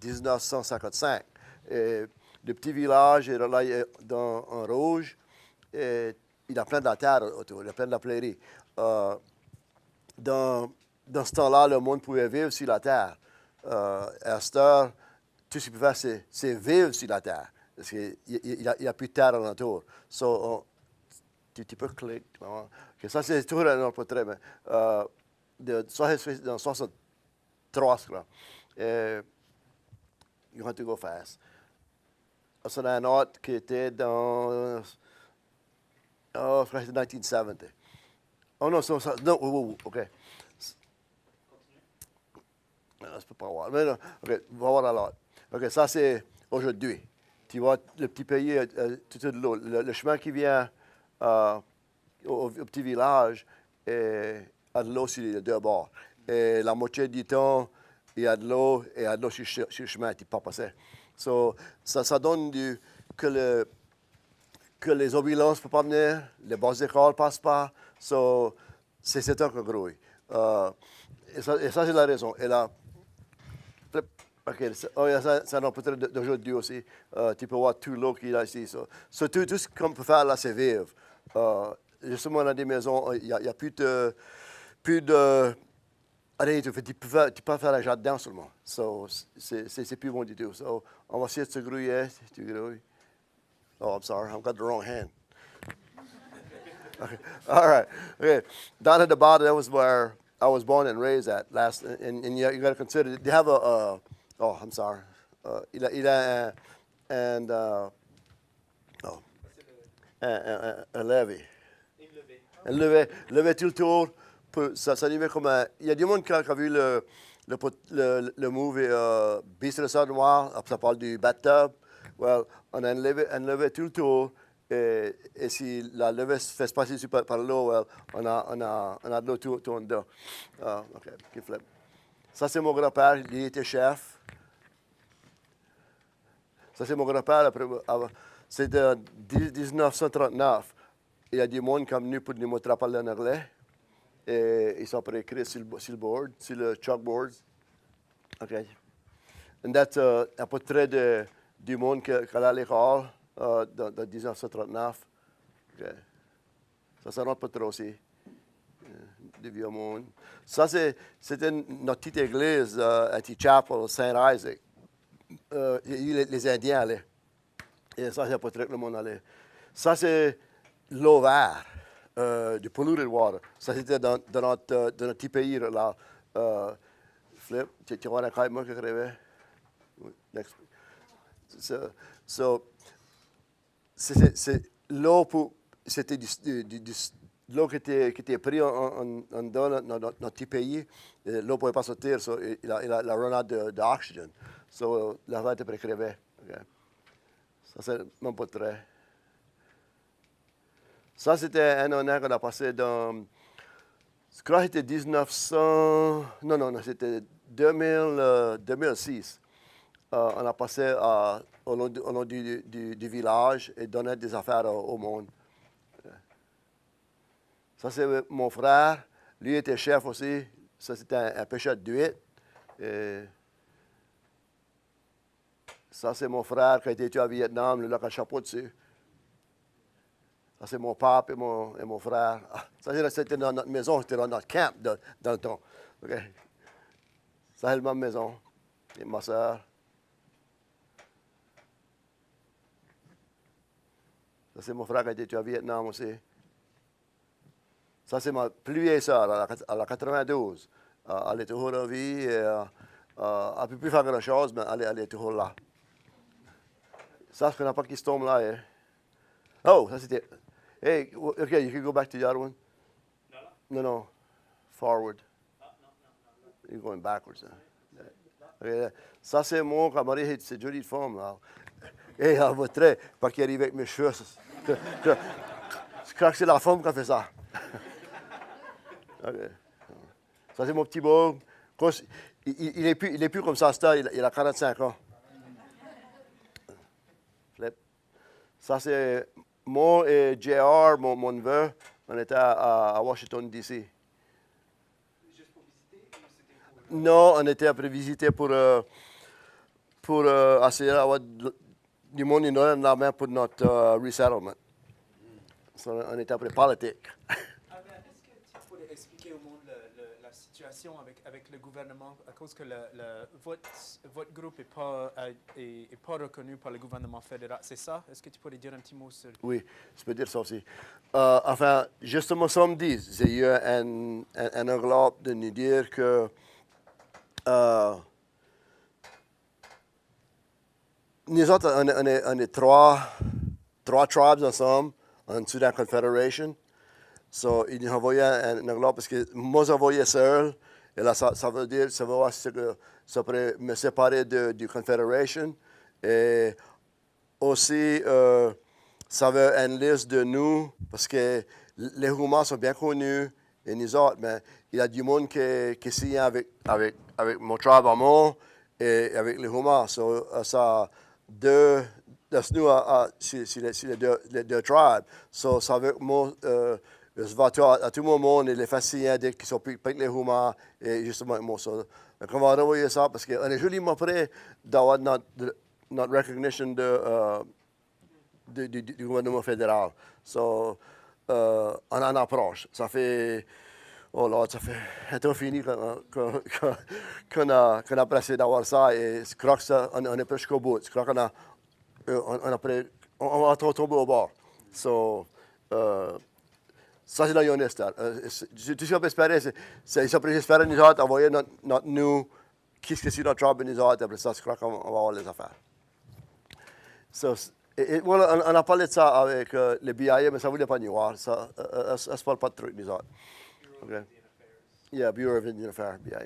1955. Et le petit village est là en rouge, et il y a plein de la terre autour, il y a plein de la prairie. Dans ce temps-là, le monde pouvait vivre sur la terre. À cette heure, tout ce qu'il peut faire, c'est vivre sur la terre. Parce qu'il n'y a plus de terre alentour. Tu peux cliquer. Okay, ça, c'est tout un autre portrait. Mais, dans 63, je crois. You have to go fast. C'est un autre qui était dans... je crois que c'était 1970. Oh non, non, OK. Non, je ne peux pas voir. Mais non, OK, on va voir alors. OK, ça, c'est aujourd'hui. Tu vois, le petit pays, tout de l'eau. Le chemin qui vient au petit village a de l'eau sur les deux bords. Et la moitié du temps, il y a de l'eau et il y a de l'eau sur le chemin, tu ne peux pas passer. Ça donne que les ambulances ne peuvent pas venir, les basses écoles ne passent pas. C'est un peu gros. Et ça, c'est la raison. Et là, OK, c'est un portrait d'aujourd'hui aussi. Tu peux voir tout l'eau qu'il y a ici. Tout ce qu'on peut faire là, c'est vivre. Justement, dans des maisons, il n'y a plus de allez, tu peux faire un jardin seulement. C'est plus bon du tout. On va essayer de se grouiller. Tu grouilles. Oh, I'm sorry, I've got the wrong hand. Okay. All right. Okay. Down at the bottom, that was where I was born and raised at. And you got to consider, they have oh, I'm sorry. Il a un levé. Un levé tout le tour. Ça devient comme un... Il y a du monde qui a vu le movie Beast of the Southern Wild. Ça parle du bathtub. Well, on a un levé tout le tour. Et si la levée se fait passer par l'eau, well, on a de l'eau tout en dedans. OK, qui flip. Ça, c'est mon grand-père. Il était chef. Ça, c'est mon grand-père. C'est de 1939. Il y a du monde qui est venu pour nous montrer à parler en anglais. Et ils sont écrits sur le board, sur le chalkboard. OK. And that's un portrait du monde qui allait à l'école dans 1939. Okay. Ça, c'est un autre portrait aussi. Du vieux monde. Ça, c'était notre petite église à T-Chapel, Saint Isaac. Les Indiens allaient. Et ça, c'est un portrait que le monde allait. Ça, c'est l'eau verte, du polluted water. Ça, c'était dans notre petit pays, là. Flip, tu vois la caille, moi, qui rêvait. Next. C'est l'eau c'était l'eau qui était prise dans notre petit pays. L'eau ne pouvait pas sortir, il a run out d'oxygène. La vache était pré-crevée. Okay. Ça, c'est mon portrait. Ça, c'était un honneur qu'on a passé dans... Je crois que c'était 1900... Non, c'était 2006. On a passé au long du village et donné des affaires au monde. Ça, c'est mon frère. Lui était chef aussi. Ça, c'était un pêcheur d'huîtres. Ça, c'est mon frère qui a été tué au Vietnam, le avec un chapeau dessus. Ça, c'est mon papa et mon frère. Ça, c'était dans notre maison, c'était dans notre camp dans le temps. Okay. Ça, c'est ma maison. Et ma soeur. Ça, c'est mon frère qui a été tué au Vietnam aussi. Ça, c'est ma plus vieille soeur, elle a 92. Elle est toujours en vie. Elle ne peut plus faire grand-chose, mais elle est toujours là. Ça, je ne pas qui se tombe là. Hein. Oh, ça c'était... Hey, okay, you can go back to the other one. No. Forward. You're going backwards. Hein. Okay. Ça, c'est mon camarade, c'est une jolie femme. Là. Et elle va très, parce qu'il arrive avec mes cheveux. Je crois que c'est la femme qui a fait ça. Okay. Ça, c'est mon petit beau. Il est plus comme ça, il a 45 ans. Flip. Ça, c'est moi et JR, mon neveu. On était à Washington, D.C. Juste pour visiter ou c'était pour... Non, on était après visiter pour essayer d'avoir du monde dans la main pour notre resettlement. On était après politique. Est-ce que tu pourrais expliquer au monde la situation avec le gouvernement à cause que votre groupe n'est pas reconnu par le gouvernement fédéral? C'est ça? Est-ce que tu pourrais dire un petit mot sur... Oui, je peux dire ça aussi. Enfin, justement samedi, j'ai eu un enveloppe de nous dire que nous autres, on est trois tribes ensemble en Sudan Confederation. So, ils nous ont envoyé un enveloppe parce que moi, j'ai envoyé seul. Et là, ça veut dire, ça veut dire que ça pourrait me séparer du Confederation. Et aussi, ça veut une liste de nous, parce que les Houmas sont bien connus, et nous autres, mais il y a du monde qui signe avec mon tribe à moi et avec les Houmas. So, ça, nous, sur les deux tribes. So, ça veut que moi, je vais à tout moment, et les faire signer dès qu'ils sont plus avec les Houmas, et justement avec moi. So, on va renvoyer ça, parce qu'on est joliment prêt d'avoir notre recognition du gouvernement fédéral. So, on en approche. Ça fait... Oh là, ça fait un temps fini qu'on a pressé d'avoir ça et je crois qu'on est presque au bout. Je crois on va tomber au bord. So, ça, c'est la jeunesse. Tout ce qu'on peut espérer, c'est j'espère nous autres envoyer notre nous, qu'est-ce que c'est notre travail nous autres, après ça, je crois qu'on va avoir les affaires. So, voilà, on a parlé de ça avec les BIA, mais ça ne voulait pas nous voir. Ça ne parle pas de trucs nous autres. Okay. Yeah, Bureau of Indian Affairs, BIA.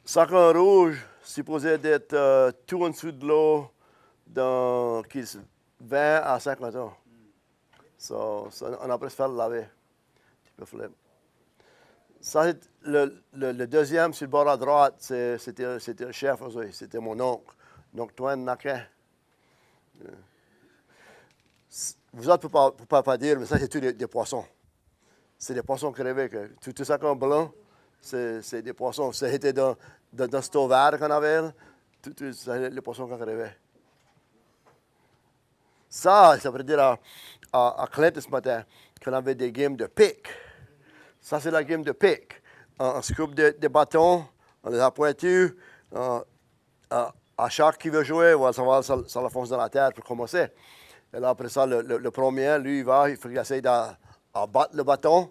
Sacan rouge, supposé d'être tout en dessous de l'eau dans 20 à 50 ans. So, on a presque fait le laver. Tu peux flipper. Ça, le deuxième sur le bord à droite, c'était le chef aussi. C'était mon oncle. Donc, toi, Naquin. Vous autres ne pouvez pas dire, mais ça, c'est tout des poissons. C'est des poissons crevés. Tout ça comme blanc, c'est des poissons. C'était dans ce eau vert qu'on avait. C'est les poissons qu'on crevait. Ça veut dire à Clint ce matin qu'on avait des games de pique. Ça, c'est la game de pique. On se coupe des bâtons, on les a pointus. À chaque qui veut jouer, ça la fonce dans la tête pour commencer. Et là, après ça, le premier, lui, il faut qu'il essaye à battre le bâton.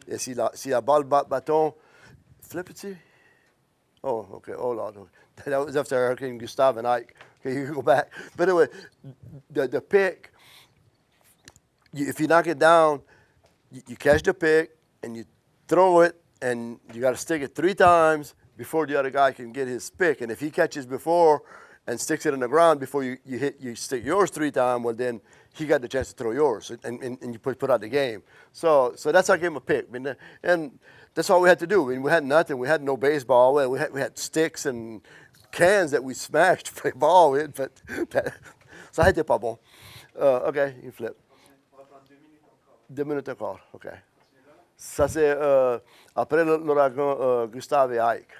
Et s'il a battu le bâton, flip dessus. Oh, OK. Oh là, That was after Hurricane Gustav and Ike. Okay, you can go back. But anyway, the pick, if you knock it down, you catch the pick and you throw it, and you got to stick it 3 times before the other guy can get his pick. And if he catches before and sticks it in the ground before you stick yours 3 times, well, then he got the chance to throw yours, and you put out the game. So that's our game of pick. I mean, and that's all we had to do. I mean, we had nothing. We had no baseball. We had sticks and cans that we smashed to play ball with, but ça n'était pas bon. OK, you flip. 2 minutes encore, OK. Ça, c'est après l'ouragan Gustave et Ike.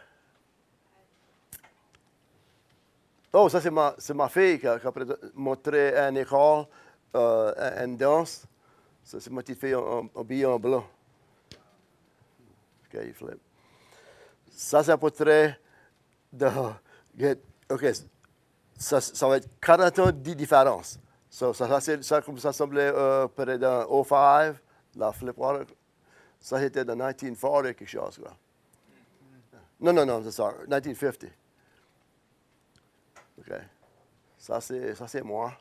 Oh, ça, c'est ma fille qui a montré à une école une danse. Ça, c'est ma petite fille habillée en blanc. OK, you flip. Ça, c'est un portrait de... OK, ça va être 40 ans de différence. Ça, comme ça semblait près d'un 05, la Flipwater. Ça, c'était de 1940, quelque chose. Quoi. Non, c'est ça, 1950. OK. Ça, c'est moi.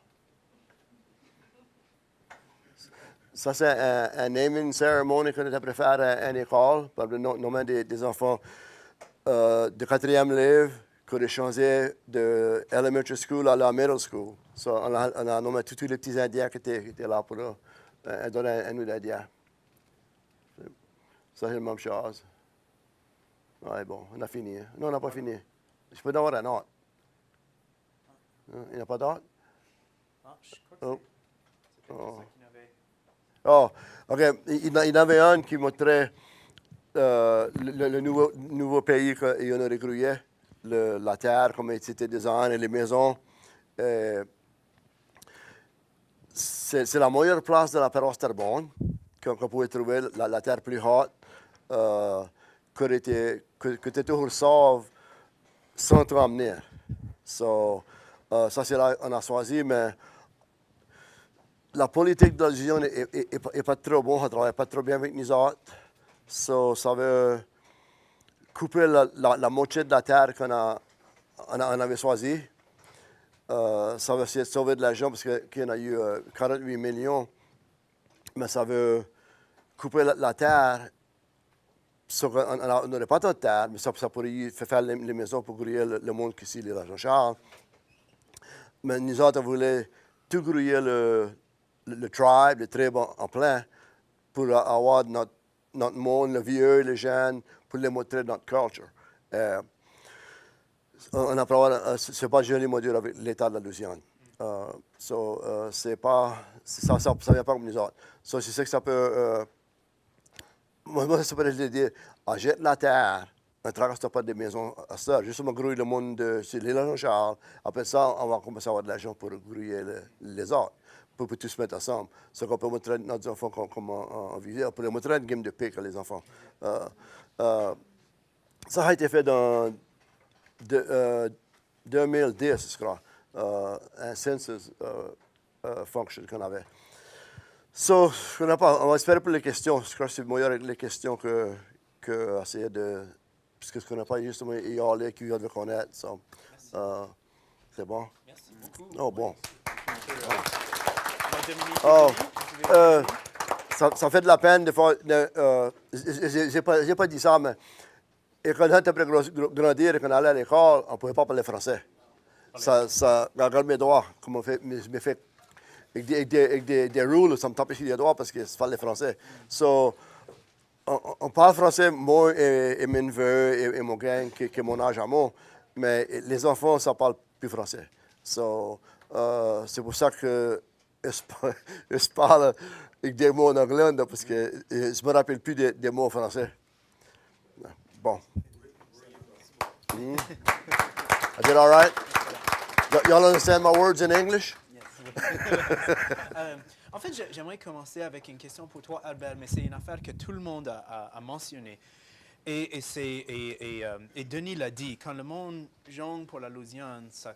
Ça, c'est un naming ceremony qu'on a préféré à une école, par le nom des enfants de 4e livre, qu'on a changé de elementary school à la middle school. So, on a nommé tous les petits Indiens qui étaient là pour donner un nom d'Indien. Ça, c'est la même chose. Ouais, bon, on a fini. Non, on n'a pas fini. Je peux en avoir un autre. Il n'y a pas d'autre? Ah, je crois que c'est ça qu'il y avait. Oh, OK. Il y en avait un qui montrait le nouveau pays qu'on a recréé, la terre, comment c'était designé, les maisons. C'est la meilleure place de la paroisse Terrebonne qu'on pouvait trouver, la terre plus haute, que tu toujours sauve sans te ramener. So, ça, c'est là qu'on a choisi, mais la politique de la région n'est pas trop bonne, elle ne travaille pas trop bien avec nous autres. So, ça veut couper la moitié de la terre qu'on avait choisie. Ça veut essayer de sauver de l'argent parce qu'il y a eu 48 millions, mais ça veut couper la terre. On n'aurait pas tant de terre, mais ça pourrait faire les maisons pour grouiller le monde ici, les Jean-Charles. Mais nous autres, on voulait tout grouiller le tribe, les tribus en plein, pour avoir notre monde, le vieux, les jeunes, pour les montrer notre culture. On a parlé, c'est pas joli mot dur avec l'État de la Louisiane. C'est pas, ça vient pas comme nous autres. C'est ça que ça peut, moi, ça peut dire, achète la terre, ne traverse pas des maisons à ça, juste grouiller le monde de l'île Jean-Charles. Après ça, on va commencer à avoir de l'argent pour grouiller les autres, pour tous se mettre ensemble. C'est qu'on peut montrer nos enfants comment vivre, pour les montrer une game de pique à les enfants. Ça a été fait dans 2010, je crois, un census function qu'on avait. So, on va espérer pour les questions. Je crois que c'est meilleur les questions que essayer de... Parce que ce qu'on n'a pas justement y aller, qui vient de connaître. So, c'est bon? Merci beaucoup. Oh, bon. Oh, ça fait de la peine de faire... J'ai pas dit ça, mais... Et quand on était grandir et qu'on allait à l'école, on ne pouvait pas parler français. Ça regarde mes doigts, comme on fait, mes fait avec des rules, ça me tape ici les doigts parce que ça parle français. So, on parle français, moi et mes neveux et mon gang, qui est mon âge à moi, mais les enfants, ça ne parle plus français. So, c'est pour ça que je parle avec des mots en anglais, parce que je ne me rappelle plus des mots en français. Bon. I did all right? Y'all understand my words in English? En fait, j'aimerais commencer avec une question pour toi, Albert, mais c'est une affaire que tout le monde a mentionnée. Et Denis l'a dit, quand le monde jongle pour la Louisiane, ça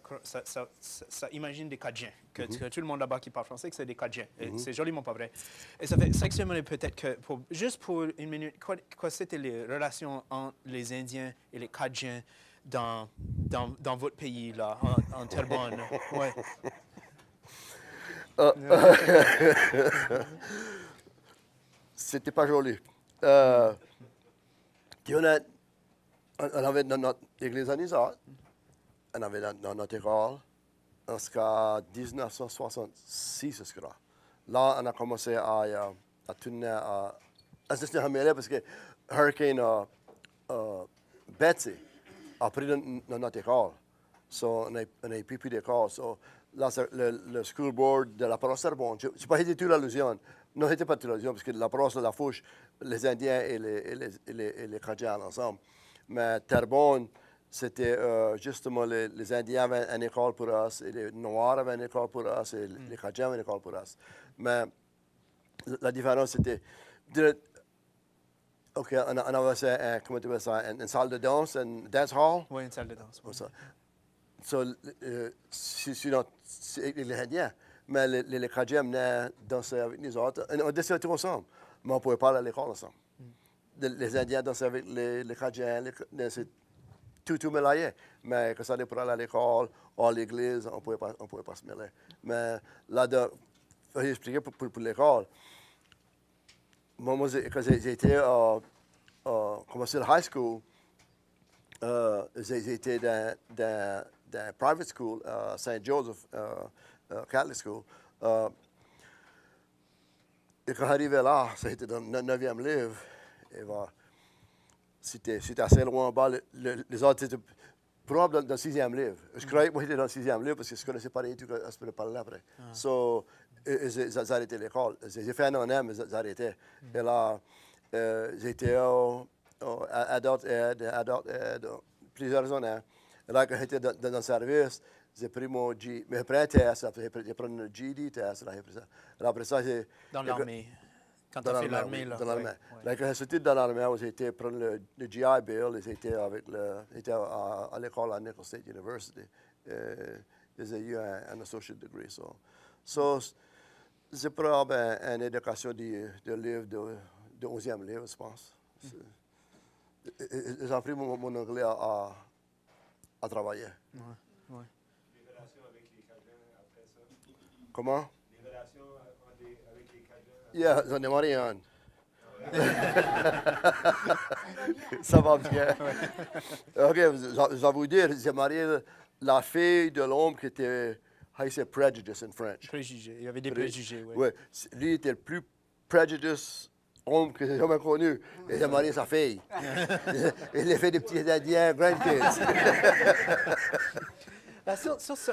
imagine des Cadiens, que tout le monde là-bas qui parle français, que c'est des Cadiens. Et c'est joliment pas vrai. Et ça fait ça que j'aimerais peut-être que, juste pour une minute, quoi c'était les relations entre les Indiens et les Cadiens dans dans votre pays, là, en Terrebonne. Ouais. C'était pas joli. Puis on avait dans notre église à Nizat, on avait dans notre école, jusqu'à 1966, je crois. Là, on a commencé à tourner à assister à mêler parce que Hurricane Betsy a pris dans notre école. So, on n'a plus d'école. So, là, le school board de la paroisse Terrebonne, je n'ai pas été toute l'allusion. Non, c'était pas toute l'allusion parce que la paroisse de la Fouche, les Indiens et les Cajans ensemble. Mais Terrebonne, c'était justement les Indiens avaient une école pour eux, et les Noirs avaient une école pour eux, et les Cajans avaient une école pour eux. Mais la différence, c'était... OK, on avait comment tu veux ça, une salle de danse, une dance hall. Oui, une salle de danse. Comme ça. So, c'est les Indiens. Mais les Cajans venaient danser avec nous autres. On dansait tous ensemble, mais on ne pouvait pas aller à l'école ensemble. Les Indiens dansaient avec les Cajans, c'est tout mélangé. Mais quand ça allait pour aller à l'école ou à l'église, on ne pouvait pas se mêler. Mais là, il faut expliquer pour l'école. Moi, quand j'ai été commencé la high school, j'ai été dans private school, St. Joseph Catholic School. Et quand j'arrivais là, c'était dans le 9e livre. Et c'était assez loin en bas. Les autres étaient probablement dans le 6e livre. Je croyais que moi j'étais dans le 6e livre parce que je ne connaissais pas rien du tout à ce parler après. So, ils arrêtaient l'école. J'ai fait un an, mais ils arrêtaient. Et là, j'étais adult ed, plusieurs années. Et là, quand j'étais dans le service, j'ai pris mon mes prêts test, j'ai pris le GD test. Après ça, Dans l'armée. Quand tu as fait l'armée, là. Dans l'armée. Ouais. Là, quand j'ai sorti de l'armée, j'ai été prendre le GI Bill, j'étais à l'école à Nicholls State University. J'ai eu un associate degree. So, j'ai pris une éducation de livre, de 11e livre, je pense. J'ai appris mon anglais à travailler. Ouais. Les relations avec les Cajuns après ça? Comment? Les relations avec les Cajuns? Yeah, j'en ai marié un. Ça va bien. OK, je vais vous dire, j'ai marié la fille de l'homme qui était, how you say prejudice in French? Préjugés. Il y avait des préjugés, oui. Ouais, lui était le plus prejudice homme que j'ai jamais connu. Et j'ai marié sa fille. Il a fait des petits Indiens, grandkids.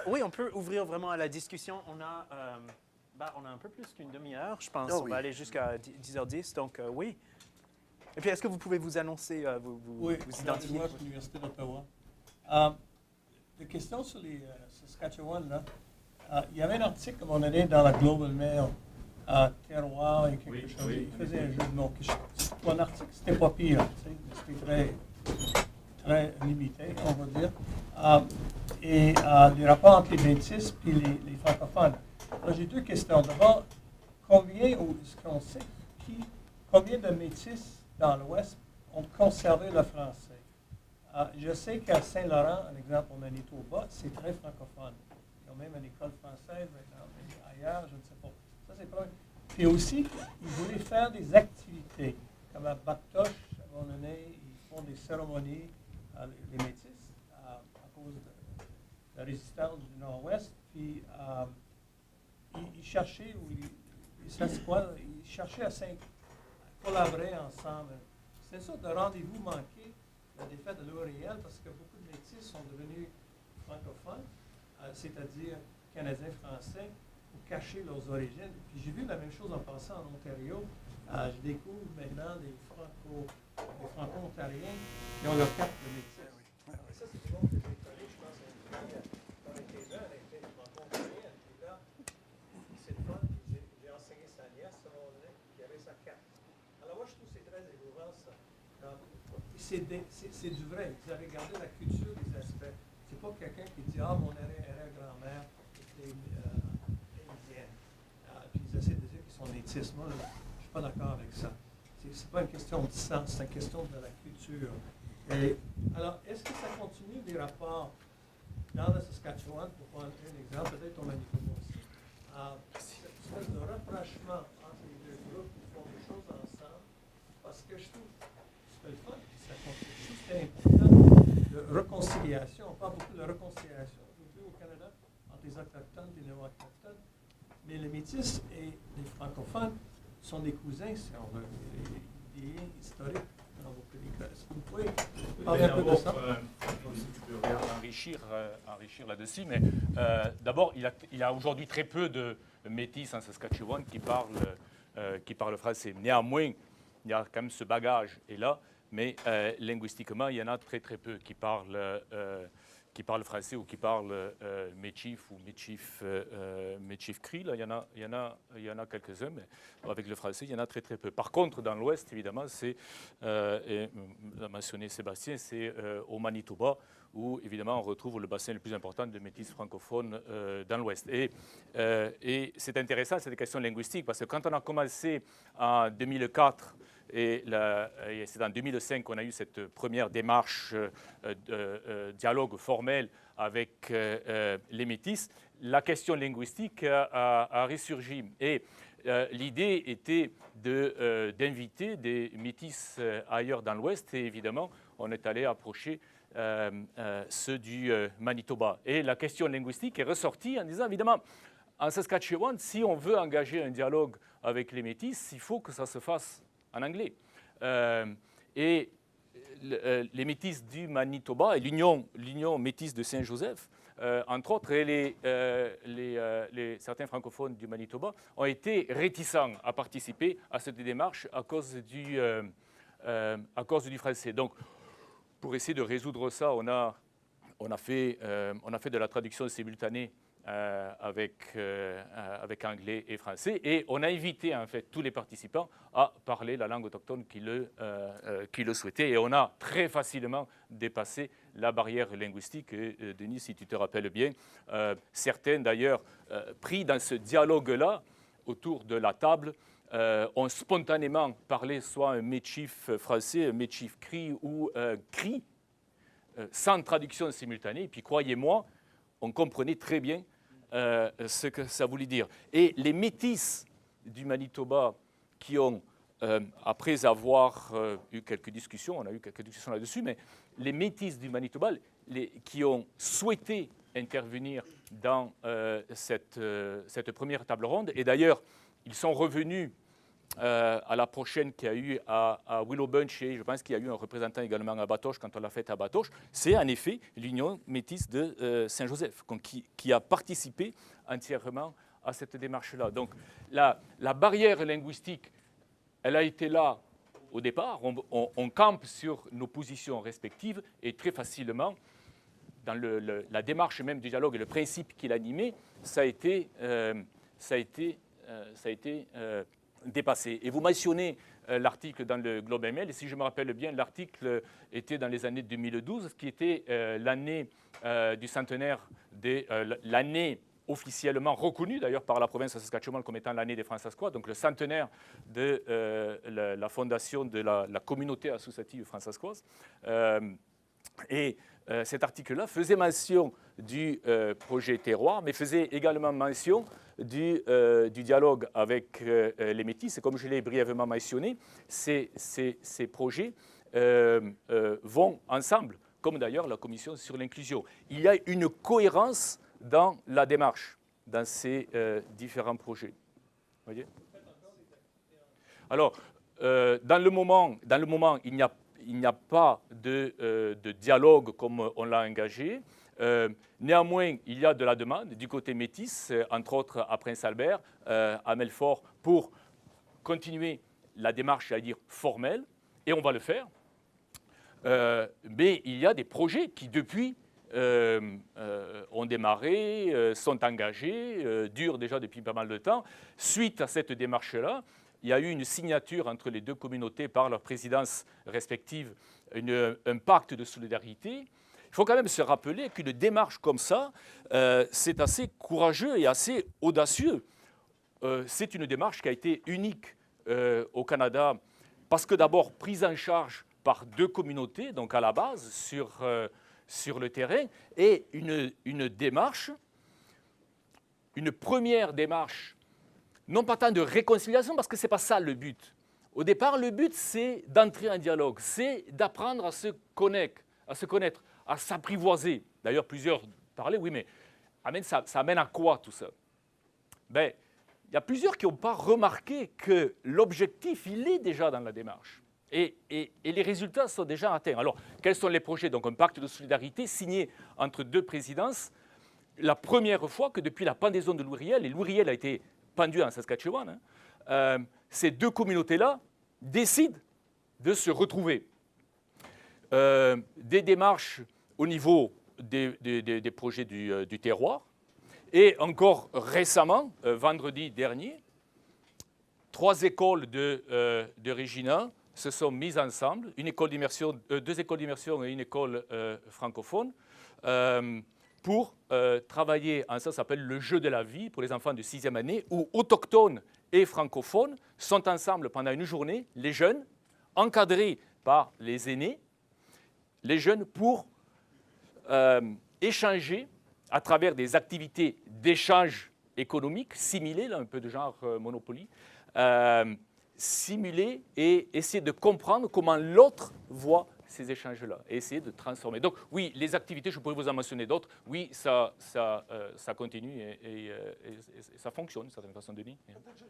Oui, on peut ouvrir vraiment à la discussion. On a un peu plus qu'une demi-heure, je pense. Oh, on oui. va aller jusqu'à 10h10, donc oui. Et puis, est-ce que vous pouvez vous annoncer, vous identifier? Moi, de l'Université d'Ottawa. La question sur les Saskatchewan, là, il y avait un article à un moment donné dans la Global Mail, Terroir et quelque chose. Il faisait un jeu de mots. Mon article, c'était pas pire, c'était très limité, on va dire. Et les rapports entre les métis et les francophones. Alors, j'ai deux questions. D'abord, combien de métis dans l'Ouest ont conservé le français? Je sais qu'à Saint-Laurent, par exemple, on a un Étau-Bas, c'est très francophone. Ils ont même une école française maintenant, mais ailleurs, je ne sais pas. Ça, c'est pas. Puis aussi, ils voulaient faire des activités. Comme à Bactoche, à un moment donné, ils font des cérémonies, les métis, à cause de la résistance du Nord-Ouest. Puis, ils cherchaient, ils cherchaient à collaborer ensemble. C'est une sorte de rendez-vous manqué, la défaite de l'Oriel, parce que beaucoup de métis sont devenus francophones, c'est-à-dire canadiens-français, pour cacher leurs origines. Puis j'ai vu la même chose en passant en Ontario. Je découvre maintenant des Franco-Ontariens qui ont leur carte de métis. Ça, c'est du monde que j'ai connu, je pense, dans les Québec, elle était Franco-Ontarienne. Puis là, c'est le fun. J'ai enseigné sa nièce, à un moment donné, qui avait sa carte. Alors moi, je trouve que c'est très émouvant, ça. C'est du vrai. Vous avez gardé la culture des aspects. C'est pas quelqu'un qui dit « Ah, mon arrière-grand-mère était indienne. » Puis ils essaient de dire qu'ils sont métis. Moi, je ne suis pas d'accord avec ça. C'est pas une question de sang, c'est une question de la culture. Et, alors, est-ce que ça continue des rapports dans le Saskatchewan, pour prendre un exemple, peut-être au Manitoba aussi, cette espèce de rapprochement entre les deux groupes qui font des choses ensemble, parce que je trouve que c'est le fun, puis ça continue. Je trouve que c'est important de réconciliation. On parle beaucoup de réconciliation aujourd'hui au Canada entre les Autochtones et les néo-Autochtones, mais les Métis et les francophones sont des cousins, si on veut, des liens historiques dans beaucoup de cas. Est-ce que vous pouvez parler un peu de ça? Si tu peux enrichir là-dessus, mais d'abord, il y a aujourd'hui très peu de Métis en Saskatchewan qui parlent français. Néanmoins, il y a quand même ce bagage est là, mais linguistiquement, il y en a très très peu qui parlent français ou qui parlent Méchif ou Méchif Cri. Là, il y en a quelques-uns, mais avec le français, il y en a très très peu. Par contre, dans l'Ouest, évidemment, c'est, et l'a mentionné Sébastien, c'est au Manitoba, où évidemment on retrouve le bassin le plus important de métis francophones dans l'Ouest. Et c'est intéressant cette question linguistique, parce que quand on a commencé en 2004, et c'est en 2005 qu'on a eu cette première démarche de dialogue formel avec les métis, la question linguistique a ressurgi. Et l'idée était d'inviter des métis ailleurs dans l'Ouest, et évidemment, on est allé approcher ceux du Manitoba. Et la question linguistique est ressortie en disant, évidemment, en Saskatchewan, si on veut engager un dialogue avec les métis, il faut que ça se fasse en anglais. Et les métis du Manitoba et l'Union métisse de Saint-Joseph, entre autres, et certains francophones du Manitoba ont été réticents à participer à cette démarche à cause du français. Donc, pour essayer de résoudre ça, on a fait de la traduction simultanée avec anglais et français, et on a invité en fait tous les participants à parler la langue autochtone qui le souhaitaient, et on a très facilement dépassé la barrière linguistique. Et, Denis, si tu te rappelles bien, certains d'ailleurs pris dans ce dialogue-là autour de la table ont spontanément parlé soit un méchif français, un méchif cri ou cri, sans traduction simultanée. Et puis croyez-moi, on comprenait très bien ce que ça voulait dire. Et les métis du Manitoba qui ont, après avoir eu quelques discussions, on a eu quelques discussions là-dessus, mais les métis du Manitoba qui ont souhaité intervenir dans cette première table ronde, et d'ailleurs, ils sont revenus à la prochaine qu'il y a eu à Willow Bunch, et je pense qu'il y a eu un représentant également à Batoche quand on l'a fait à Batoche, c'est en effet l'Union métisse de Saint-Joseph qui a participé entièrement à cette démarche-là. Donc la barrière linguistique, elle a été là au départ, on campe sur nos positions respectives, et très facilement, dans la démarche même du dialogue et le principe qui l'animait, ça a été dépassé. Et vous mentionnez l'article dans le Globe and Mail, et si je me rappelle bien, l'article était dans les années 2012, qui était l'année du centenaire, l'année officiellement reconnue d'ailleurs par la province de Saskatchewan comme étant l'année des Francescois, donc le centenaire de la fondation de la communauté associative francescoise. Et cet article-là faisait mention du projet terroir, mais faisait également mention du dialogue avec les métis. Et comme je l'ai brièvement mentionné, ces projets vont ensemble, comme d'ailleurs la Commission sur l'inclusion. Il y a une cohérence dans la démarche, dans ces différents projets. Vous voyez ? Alors, dans le moment, il n'y a pas de dialogue comme on l'a engagé. Néanmoins, il y a de la demande du côté métis, entre autres à Prince-Albert, à Melfort, pour continuer la démarche, c'est-à-dire formelle, et on va le faire. Mais il y a des projets qui, depuis, ont démarré, sont engagés, durent déjà depuis pas mal de temps. Suite à cette démarche-là, il y a eu une signature entre les deux communautés par leurs présidences respectives, un pacte de solidarité. Il faut quand même se rappeler qu'une démarche comme ça, c'est assez courageux et assez audacieux. C'est une démarche qui a été unique au Canada, parce que d'abord prise en charge par deux communautés, donc à la base, sur le terrain et une démarche, une première démarche, non pas tant de réconciliation, parce que ce n'est pas ça le but. Au départ, le but, c'est d'entrer en dialogue, c'est d'apprendre à se connaître, à s'apprivoiser. D'ailleurs, plusieurs parlaient, oui, mais ça amène à quoi tout ça? Ben, il y a plusieurs qui n'ont pas remarqué que l'objectif, il est déjà dans la démarche. Et les résultats sont déjà atteints. Alors, quels sont les projets? Donc, un pacte de solidarité signé entre deux présidences, la première fois que depuis la pendaison de Louis Riel, et Louis Riel a été pendu en Saskatchewan, ces deux communautés-là décident de se retrouver. Des démarches au niveau des projets du terroir, et encore récemment, vendredi dernier, 3 écoles de Regina se sont mises ensemble, deux écoles d'immersion et une école francophone, pour travailler ensemble. Ça s'appelle le jeu de la vie pour les enfants de 6e année, où autochtones et francophones sont ensemble pendant une journée, les jeunes, encadrés par les aînés, les jeunes pour échanger à travers des activités d'échange économique, simulées, là, un peu de genre Monopoly, simuler et essayer de comprendre comment l'autre voit ces échanges-là et essayer de transformer. Donc oui, les activités, je pourrais vous en mentionner d'autres, oui, ça continue et ça fonctionne d'une certaine façon, Denis.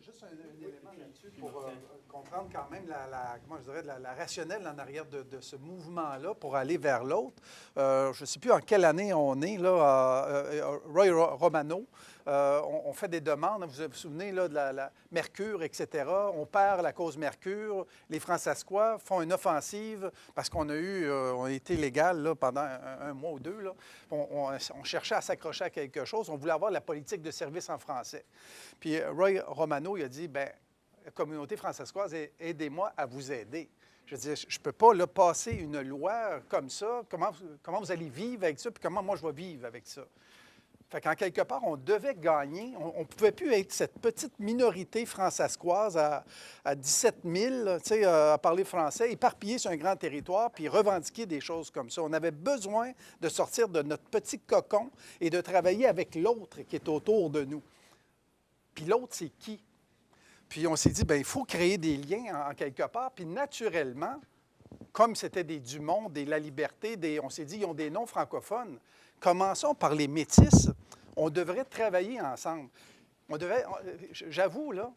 Juste un élément là-dessus pour comprendre quand même la rationnelle en arrière de ce mouvement-là pour aller vers l'autre. Je ne sais plus en quelle année on est, là, Roy Romano. On fait des demandes, vous vous souvenez là, de la Mercure, etc. On perd la cause Mercure. Les Fransaskois font une offensive parce qu'on a été légal là, pendant un mois ou deux. Là. On cherchait à s'accrocher à quelque chose. On voulait avoir la politique de service en français. Puis Roy Romano, il a dit, bien, communauté fransaskoise, aidez-moi à vous aider. Je veux dire, je ne peux pas là, passer une loi comme ça. Comment vous allez vivre avec ça, puis comment moi je vais vivre avec ça. Fait qu'en quelque part, on devait gagner. On ne pouvait plus être cette petite minorité fransaskoise à 17 000 à parler français, éparpillée sur un grand territoire, puis revendiquer des choses comme ça. On avait besoin de sortir de notre petit cocon et de travailler avec l'autre qui est autour de nous. Puis l'autre, c'est qui? Puis on s'est dit, bien, il faut créer des liens en quelque part. Puis naturellement, comme c'était des Dumont, des La Liberté, on s'est dit, ils ont des noms francophones. Commençons par les métis. On devrait travailler ensemble. J'avoue, là,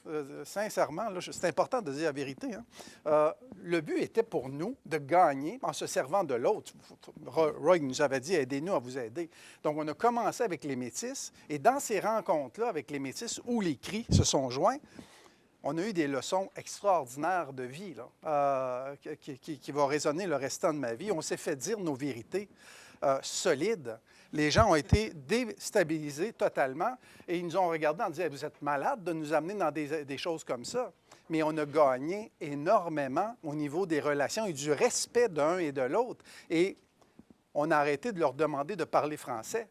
sincèrement, là, c'est important de dire la vérité. Hein. Le but était pour nous de gagner en se servant de l'autre. Roy nous avait dit, aidez-nous à vous aider. Donc, on a commencé avec les métis. Et dans ces rencontres-là avec les métis, où les cris se sont joints, on a eu des leçons extraordinaires de vie là, qui vont résonner le restant de ma vie. On s'est fait dire nos vérités solides. Les gens ont été déstabilisés totalement et ils nous ont regardés en disant « Vous êtes malades de nous amener dans des choses comme ça. » Mais on a gagné énormément au niveau des relations et du respect d'un et de l'autre. Et on a arrêté de leur demander de parler français.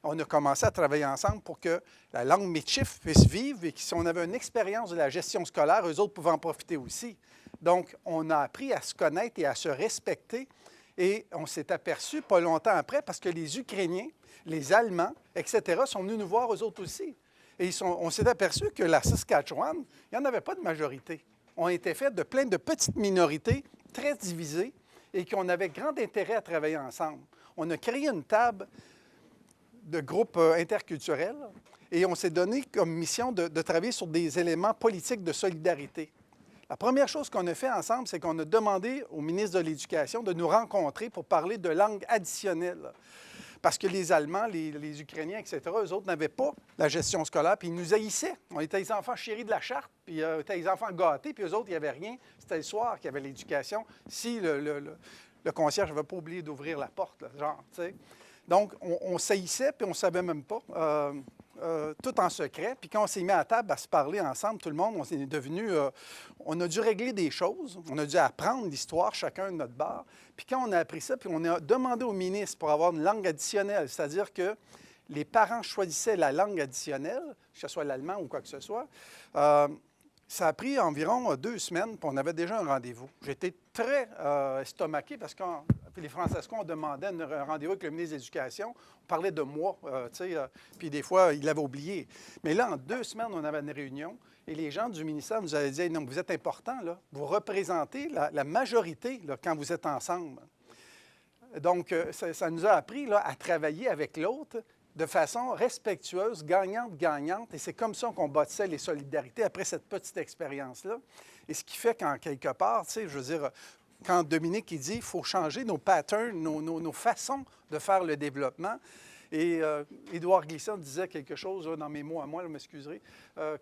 On a commencé à travailler ensemble pour que la langue Michif puisse vivre et que si on avait une expérience de la gestion scolaire, eux autres pouvaient en profiter aussi. Donc, on a appris à se connaître et à se respecter. Et on s'est aperçu pas longtemps après, parce que les Ukrainiens, les Allemands, etc., sont venus nous voir eux autres aussi. Et on s'est aperçu que la Saskatchewan, il n'y en avait pas de majorité. On était fait de plein de petites minorités très divisées et qu'on avait grand intérêt à travailler ensemble. On a créé une table de groupes interculturels et on s'est donné comme mission de travailler sur des éléments politiques de solidarité. La première chose qu'on a fait ensemble, c'est qu'on a demandé au ministre de l'Éducation de nous rencontrer pour parler de langue additionnelle. Parce que les Allemands, les Ukrainiens, etc., eux autres n'avaient pas la gestion scolaire, puis ils nous haïssaient. On était les enfants chéris de la charte, puis on était les enfants gâtés, puis eux autres, il n'y avait rien. C'était le soir qu'il y avait l'éducation. Si le concierge n'avait pas oublié d'ouvrir la porte, là, genre, tu sais. Donc, on s'haïssait, puis on ne savait même pas. Tout en secret. Puis quand on s'est mis à table à se parler ensemble, tout le monde, on s'est devenu... on a dû régler des choses. On a dû apprendre l'histoire, chacun de notre bar. Puis quand on a appris ça, puis on a demandé au ministre pour avoir une langue additionnelle, c'est-à-dire que les parents choisissaient la langue additionnelle, que ce soit l'allemand ou quoi que ce soit. Ça a pris environ 2 semaines, puis on avait déjà un rendez-vous. J'étais très estomaqué parce que les Francescons, on demandait un rendez-vous avec le ministre de l'Éducation. On parlait de moi, puis des fois, il l'avait oublié. Mais là, en 2 semaines, on avait une réunion et les gens du ministère nous avaient dit hey, « Non, vous êtes important, là. Vous représentez la majorité là, quand vous êtes ensemble. » Donc, ça nous a appris là, à travailler avec l'autre de façon respectueuse, gagnante-gagnante. Et c'est comme ça qu'on bâtissait les solidarités après cette petite expérience-là. Et ce qui fait qu'en quelque part, je veux dire, quand Dominique il dit qu'il faut changer nos patterns, nos façons de faire le développement. Et Édouard Glissant disait quelque chose dans mes mots à moi, vous m'excuserez,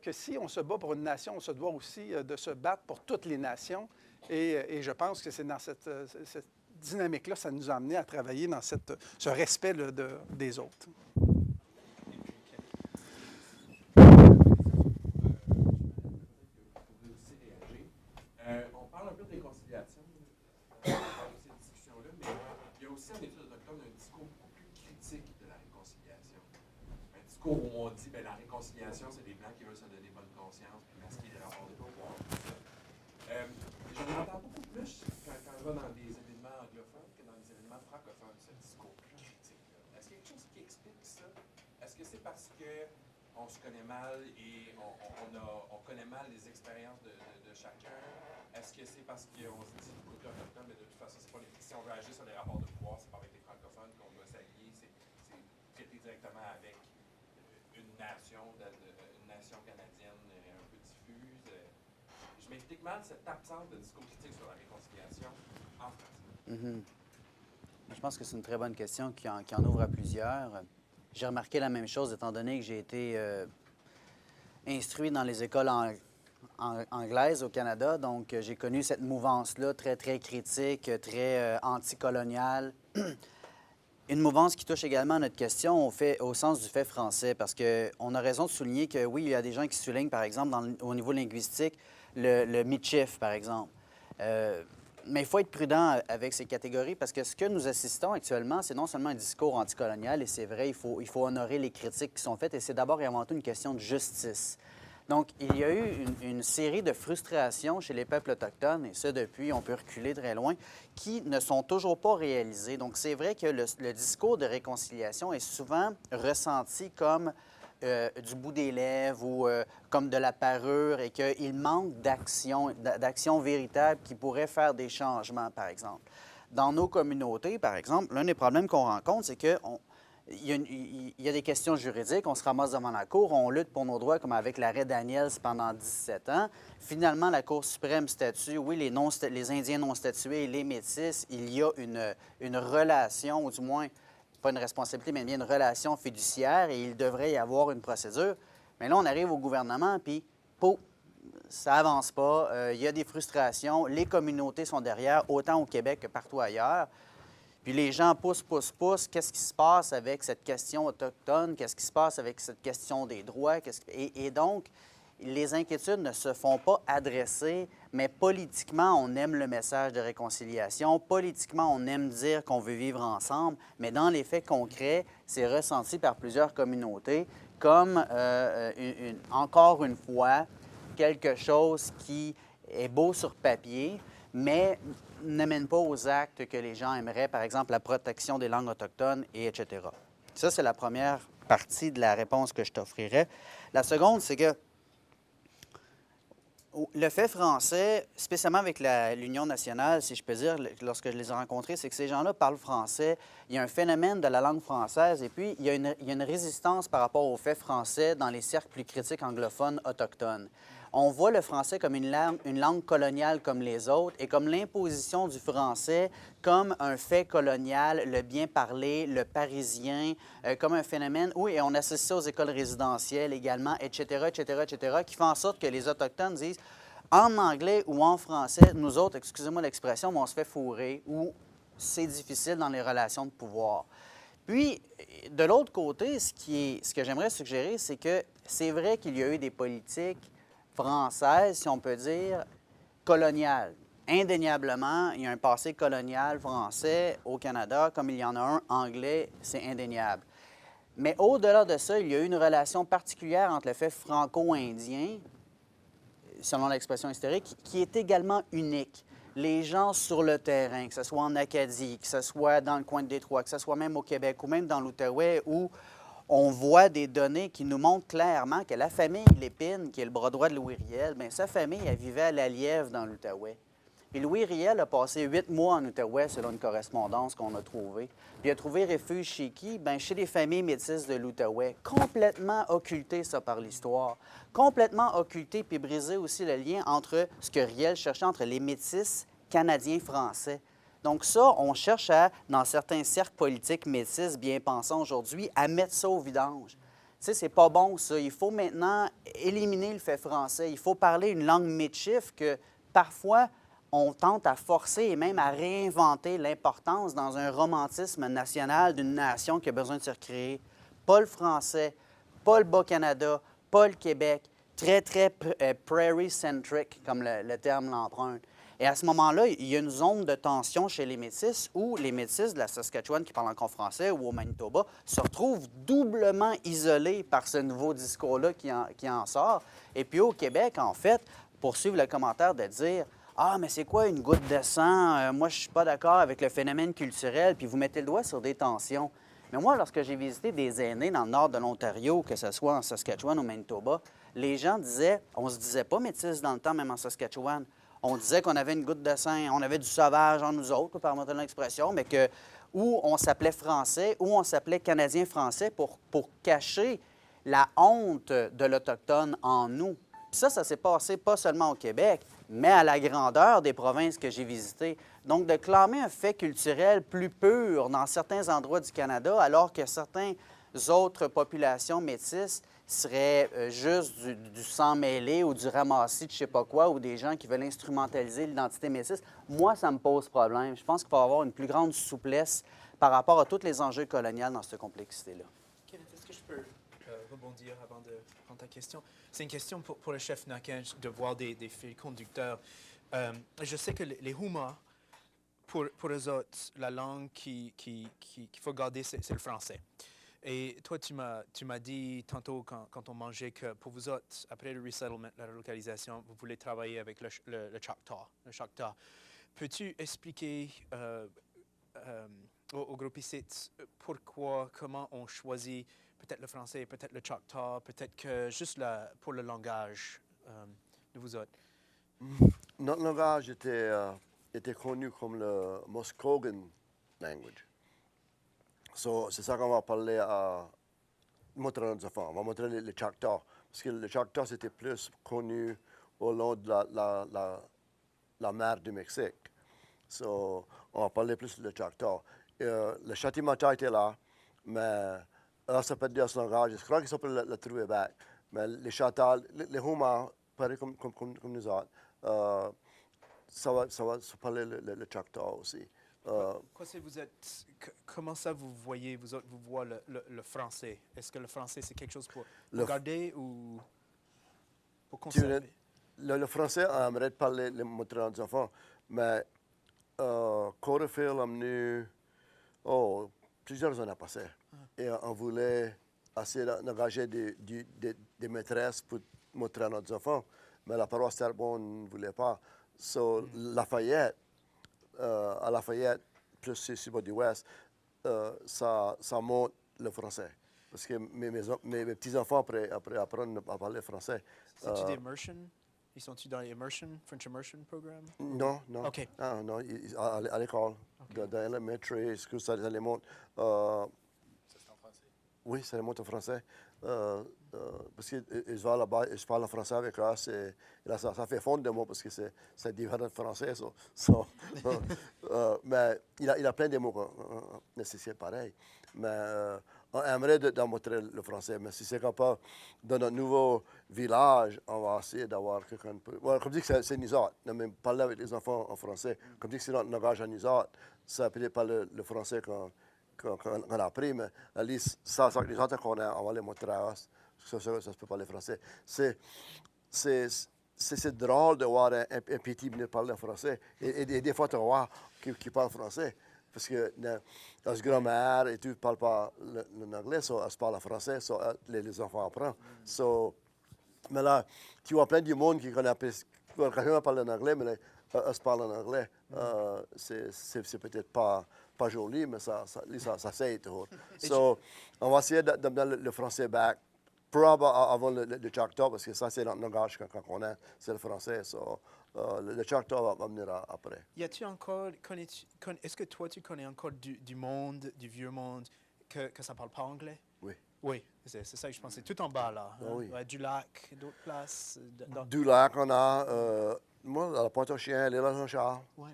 que si on se bat pour une nation, on se doit aussi de se battre pour toutes les nations. Et je pense que c'est dans cette dynamique-là, ça nous a amené à travailler dans ce respect là, des autres. On parle un peu de réconciliation dans cette discussion-là, mais il y a aussi en études autochtones un discours beaucoup plus critique de la réconciliation. Un discours où on dit que la réconciliation, c'est des Blancs qui veulent se donner bonne conscience puis masquer les rapports de pouvoir. J'en entends beaucoup plus quand on va dans des événements anglophones que dans des événements francophones, ce discours plus critique. Est-ce qu'il y a quelque chose qui explique ça? Est-ce que c'est parce qu'on se connaît mal et on connaît mal les expériences de chacun? Est-ce que c'est parce qu'on se dit du côté autochtone, mais de toute façon, c'est pas si on veut agir sur les rapports de pouvoir, c'est pas avec les francophones qu'on doit s'allier, c'est traiter directement avec une nation canadienne un peu diffuse. Je m'explique mal cette absence de discours critique sur la réconciliation en France. Je pense que c'est une très bonne question qui en ouvre à plusieurs. J'ai remarqué la même chose étant donné que j'ai été instruit dans les écoles anglaise au Canada. Donc, j'ai connu cette mouvance-là très, très critique, très anticoloniale. Une mouvance qui touche également à notre question au sens du fait français, parce qu'on a raison de souligner que, oui, il y a des gens qui soulignent, par exemple, au niveau linguistique, le Michif, par exemple. Mais il faut être prudent avec ces catégories, parce que ce que nous assistons actuellement, c'est non seulement un discours anticolonial, et c'est vrai, il faut honorer les critiques qui sont faites, et c'est d'abord et avant tout une question de justice. Donc, il y a eu une série de frustrations chez les peuples autochtones, et ça depuis, on peut reculer très loin, qui ne sont toujours pas réalisées. Donc, c'est vrai que le discours de réconciliation est souvent ressenti comme du bout des lèvres ou comme de la parure et qu'il manque d'action véritable qui pourrait faire des changements, par exemple. Dans nos communautés, par exemple, l'un des problèmes qu'on rencontre, c'est que il y a des questions juridiques, on se ramasse devant la Cour, on lutte pour nos droits, comme avec l'arrêt Daniels pendant 17 ans. Finalement, la Cour suprême statue, oui, les Indiens non statués et les Métis, il y a une relation, ou du moins, pas une responsabilité, mais bien une relation fiduciaire, et il devrait y avoir une procédure. Mais là, on arrive au gouvernement, puis, ça avance pas, il y a des frustrations, les communautés sont derrière, autant au Québec que partout ailleurs. Puis les gens poussent. Qu'est-ce qui se passe avec cette question autochtone? Qu'est-ce qui se passe avec cette question des droits? Et donc, les inquiétudes ne se font pas adresser, mais politiquement, on aime le message de réconciliation. Politiquement, on aime dire qu'on veut vivre ensemble, mais dans les faits concrets, c'est ressenti par plusieurs communautés comme, encore une fois, quelque chose qui est beau sur papier, mais n'amène pas aux actes que les gens aimeraient, par exemple la protection des langues autochtones, et etc. Ça, c'est la première partie de la réponse que je t'offrirais. La seconde, c'est que le fait français, spécialement avec l'Union nationale, si je peux dire, lorsque je les ai rencontrés, c'est que ces gens-là parlent français. Il y a un phénomène de la langue française et puis il y a une résistance par rapport au fait français dans les cercles plus critiques anglophones autochtones. On voit le français comme une langue coloniale comme les autres et comme l'imposition du français comme un fait colonial, le bien parler, le parisien, comme un phénomène, oui, et on associe ça aux écoles résidentielles également, etc., qui fait en sorte que les Autochtones disent en anglais ou en français, nous autres, excusez-moi l'expression, mais on se fait fourrer ou c'est difficile dans les relations de pouvoir. Puis, de l'autre côté, ce que j'aimerais suggérer, c'est que c'est vrai qu'il y a eu des politiques française, si on peut dire, coloniale. Indéniablement, il y a un passé colonial français au Canada, comme il y en a un anglais, c'est indéniable. Mais au-delà de ça, il y a eu une relation particulière entre le fait franco-indien, selon l'expression historique, qui est également unique. les gens sur le terrain, que ce soit en Acadie, que ce soit dans le coin de Détroit, que ce soit même au Québec ou même dans l'Outaouais, où on voit des données qui nous montrent clairement que la famille Lépine, qui est le bras droit de Louis Riel, bien, sa famille, elle vivait à La Lièvre dans l'Outaouais. Puis Louis Riel a passé 8 mois en Outaouais, selon une correspondance qu'on a trouvée. Puis il a trouvé refuge chez qui? Bien, chez les familles métisses de l'Outaouais. Complètement occulté, ça, par l'histoire. Complètement occulté, puis brisé aussi le lien entre ce que Riel cherchait entre les métis canadiens-français. Donc ça, on cherche à, dans certains cercles politiques métis bien pensants aujourd'hui, à mettre ça au vidange. Tu sais, c'est pas bon, ça. Il faut maintenant éliminer le fait français. Il faut parler une langue métis que, parfois, on tente à forcer et même à réinventer l'importance dans un romantisme national d'une nation qui a besoin de se recréer. Pas le français, pas le Bas-Canada, pas le Québec, très, très prairie-centric, comme le terme l'emprunte. Et à ce moment-là, il y a une zone de tension chez les Métis où les Métis de la Saskatchewan qui parlent encore français ou au Manitoba se retrouvent doublement isolés par ce nouveau discours-là qui en sort. Et puis au Québec, en fait, pour suivre le commentaire de dire « Ah, mais c'est quoi une goutte de sang? Moi, je suis pas d'accord avec le phénomène culturel. » Puis vous mettez le doigt sur des tensions. Mais moi, lorsque j'ai visité des aînés dans le nord de l'Ontario, que ce soit en Saskatchewan ou au Manitoba, les gens disaient, on se disait pas métis dans le temps, même en Saskatchewan. On disait qu'on avait une goutte de sang, on avait du sauvage en nous autres, par mon l'expression, mais que ou on s'appelait français, ou on s'appelait canadien-français pour cacher la honte de l'Autochtone en nous. Puis ça s'est passé pas seulement au Québec, mais à la grandeur des provinces que j'ai visitées. Donc, de clamer un fait culturel plus pur dans certains endroits du Canada, alors que certaines autres populations métisses seraient juste du sang mêlé ou du ramassis de je sais pas quoi, ou des gens qui veulent instrumentaliser l'identité métisse, moi, ça me pose problème. Je pense qu'il faut avoir une plus grande souplesse par rapport à tous les enjeux coloniaux dans cette complexité-là. Kenneth, est-ce que je peux rebondir avant de prendre ta question? C'est une question pour le chef Naquin de voir des fils conducteurs. Je sais que les Huma, pour eux autres, la langue qu'il faut garder, c'est le français. Et toi, tu m'as dit tantôt quand on mangeait que pour vous autres, après le resettlement, la relocalisation, vous voulez travailler avec le Choctaw. Peux-tu expliquer au groupe ici pourquoi, comment on choisit peut-être le français, peut-être le Choctaw, peut-être que juste pour le langage de vous autres? Notre langage était connu comme le Muskogean language. So, c'est ça qu'on va parler à montrer à nos enfants. On va montrer le Choctaw. Parce que le Choctaw, c'était plus connu au long de la mer du Mexique. So, on va parler plus le Choctaw. Le Châtimata était là, mais là, ça peut dire ce langage. Je crois qu'ils s'appelle le Trouébec. Mais les Choctaw, les Huma, pareil comme nous autres, ça va parler le Choctaw aussi. Comment ça vous voyez, vous voyez le français? Est-ce que le français, c'est quelque chose pour garder ou pour conserver? Le français, on aimerait parler, le montrer aux enfants, mais Corefield a mené plusieurs années passées. Et on voulait essayer d'engager des maîtresses pour montrer à nos enfants, mais la paroisse Terrebonne ne voulait pas. So, Lafayette, à Lafayette, plus sur du Ouest, ça monte le français. Parce que mes petits-enfants, après apprennent à parler français. C'est-tu des immersion? Ils sont-ils dans l'immersion, French immersion programme? Non. OK. Non, à l'école, dans l'élémentaire, ça les monte. Ça, c'est en français? Oui, ça les monte en français. Parce qu'ils vont là-bas, ils parlent en français avec eux, et là, ça fait fondre de moi parce que c'est différent de français. Mais il a plein de mots qu'on nécessite pareil. Mais on aimerait d'en montrer le français. Mais si c'est capable, dans notre nouveau village, on va essayer d'avoir quelqu'un. Comme dit que c'est nous autres, on même parler avec les enfants en français. Comme dit que c'est notre langage à nous autres, ça peut-être pas le français qu'on a appris, mais à least, ça que les autres qu'on a, on va les montrer à eux. Ça se peut parler français. C'est drôle de voir un petit venir parler français. Et des fois, tu vois qui parle français. Parce que la grand-mère et tout ne parle pas l'anglais, elle se parle français, les enfants apprennent. Mais là, tu vois plein du monde qui connaît pas parler l'anglais, mais se parler en anglais. C'est peut-être pas joli, mais ça s'aide. So, on va essayer d'amener le français back. Probablement avant le Choctaw, parce que ça, c'est notre langage quand on est, c'est le français. So, le Choctaw va venir après. Y a-t-il encore, est-ce que toi, tu connais encore du monde, du vieux monde, que ça ne parle pas anglais? Oui. Oui, c'est ça que je pensais. Tout en bas, là. Hein? Oui. Ouais, du lac, d'autres places. Du lac, on a, moi, à la Pointe-aux-Chiens, l'île à Jean-Charles. Ouais.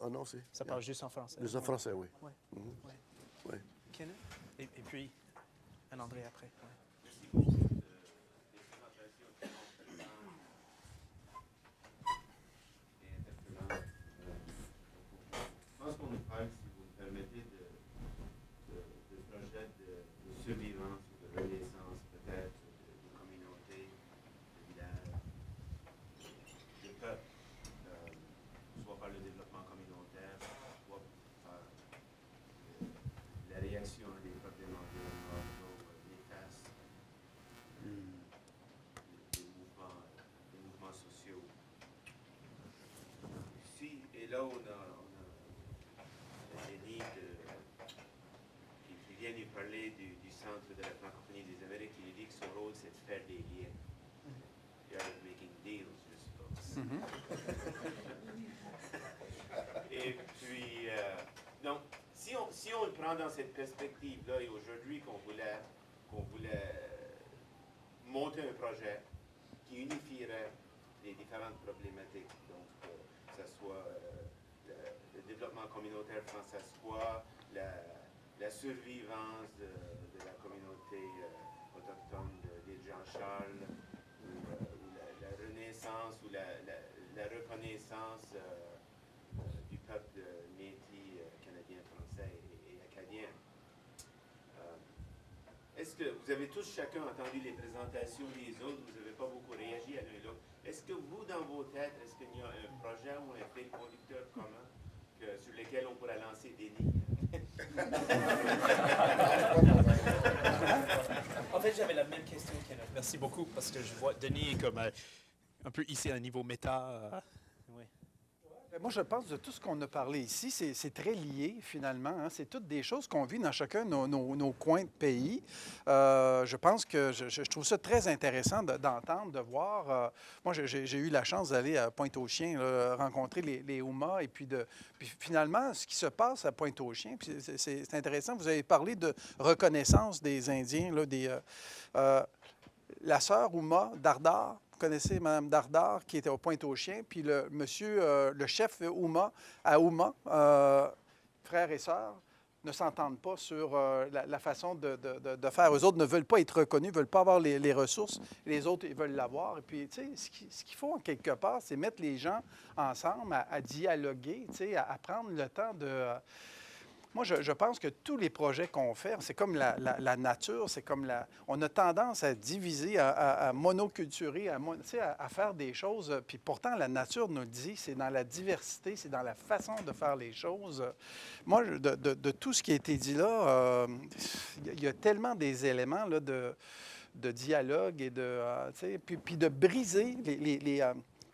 Non, aussi. Ça parle juste en français. Juste en français, oui. Ouais. Mhm. Ouais. Oui. Kenneth? Et puis, André après. Ouais. Merci beaucoup de présentation et interpellante. Je pense qu'on nous parle, si vous me permettez, de projets de survivance, de renaissance peut-être, de communautés, de villages, de peuples, soit par le développement communautaire, soit par la réaction des peuples demandés néfastes, des mouvements sociaux. Ici, et là, on a Denis qui vient nous parler du centre de la francophonie des Amériques. Il dit que son rôle, c'est de faire des liens. You're making deals, je suppose. Et puis, donc, si on le prend dans cette perspective-là, et aujourd'hui qu'on voulait monter un projet qui unifierait les différentes problématiques, donc que ce soit le développement communautaire français-soi, la survivance de la communauté autochtone d'île Jean-Charles, ou la renaissance ou la reconnaissance du peuple métis canadien, français et acadien. Est-ce que vous avez tous chacun entendu les présentations des autres, vous n'avez pas beaucoup réagi à l'un et l'autre. Est-ce que vous, dans vos têtes, est-ce qu'il y a un projet ou un fil conducteur commun sur lequel on pourrait lancer des lignes? En fait, j'avais la même question, Kenneth. Merci beaucoup, parce que je vois Denis comme un peu ici à un niveau méta. Oui. Moi, je pense de tout ce qu'on a parlé ici, c'est très lié finalement. Hein. C'est toutes des choses qu'on vit dans chacun de nos coins de pays. Je pense que je trouve ça très intéressant d'entendre, de voir. Moi, j'ai eu la chance d'aller à Pointe-aux-Chiens, rencontrer les Houmas, et puis finalement, ce qui se passe à Pointe-aux-Chiens, puis c'est intéressant. Vous avez parlé de reconnaissance des Indiens, là, la sœur Houma Dardar. Vous connaissez Mme Dardar, qui était au Pointe-aux-Chiens, puis le chef Houma, à Houma, frères et sœurs, ne s'entendent pas sur la façon de faire. Eux autres ne veulent pas être reconnus, ne veulent pas avoir les ressources. Les autres, ils veulent l'avoir. Et puis, tu sais, ce qu'il faut, en quelque part, c'est mettre les gens ensemble, à dialoguer, tu sais, à prendre le temps de... Moi, je pense que tous les projets qu'on fait, c'est comme la nature, c'est comme on a tendance à diviser, à monoculturer, à faire des choses. Puis pourtant, la nature nous le dit, c'est dans la diversité, c'est dans la façon de faire les choses. Moi, de tout ce qui a été dit là, il y a tellement des éléments là, de dialogue et puis de briser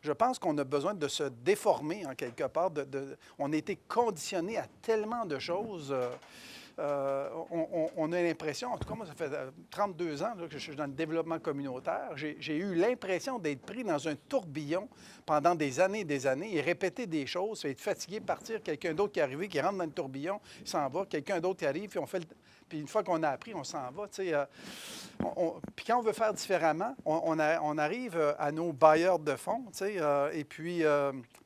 je pense qu'on a besoin de se déformer en quelque part. On a été conditionné à tellement de choses. On a l'impression, en tout cas, moi, ça fait 32 ans là, que je suis dans le développement communautaire. J'ai eu l'impression d'être pris dans un tourbillon pendant des années et répéter des choses, être fatigué, partir, quelqu'un d'autre qui est arrivé, qui rentre dans le tourbillon, il s'en va, quelqu'un d'autre qui arrive, puis on fait puis une fois qu'on a appris, on s'en va. Puis quand on veut faire différemment, on arrive à nos bailleurs de fonds, et puis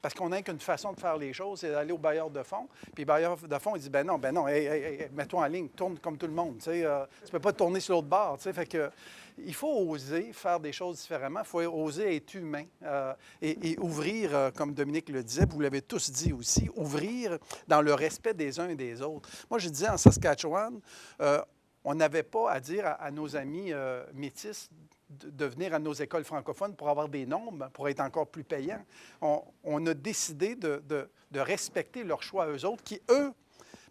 parce qu'on n'a qu'une façon de faire les choses, c'est d'aller au bailleur de fonds. Puis le bailleur de fonds, il dit, ben non, hey, mets-toi en ligne, tourne comme tout le monde. Tu ne peux pas tourner sur l'autre bord. Fait que, il faut oser faire des choses différemment. Il faut oser être humain et ouvrir, comme Dominique le disait, vous l'avez tous dit aussi, ouvrir dans le respect des uns et des autres. Moi, je disais en Saskatchewan, on n'avait pas à dire à nos amis métis de venir à nos écoles francophones pour avoir des nombres, pour être encore plus payants. On a décidé de respecter leur choix à eux autres, qui, eux,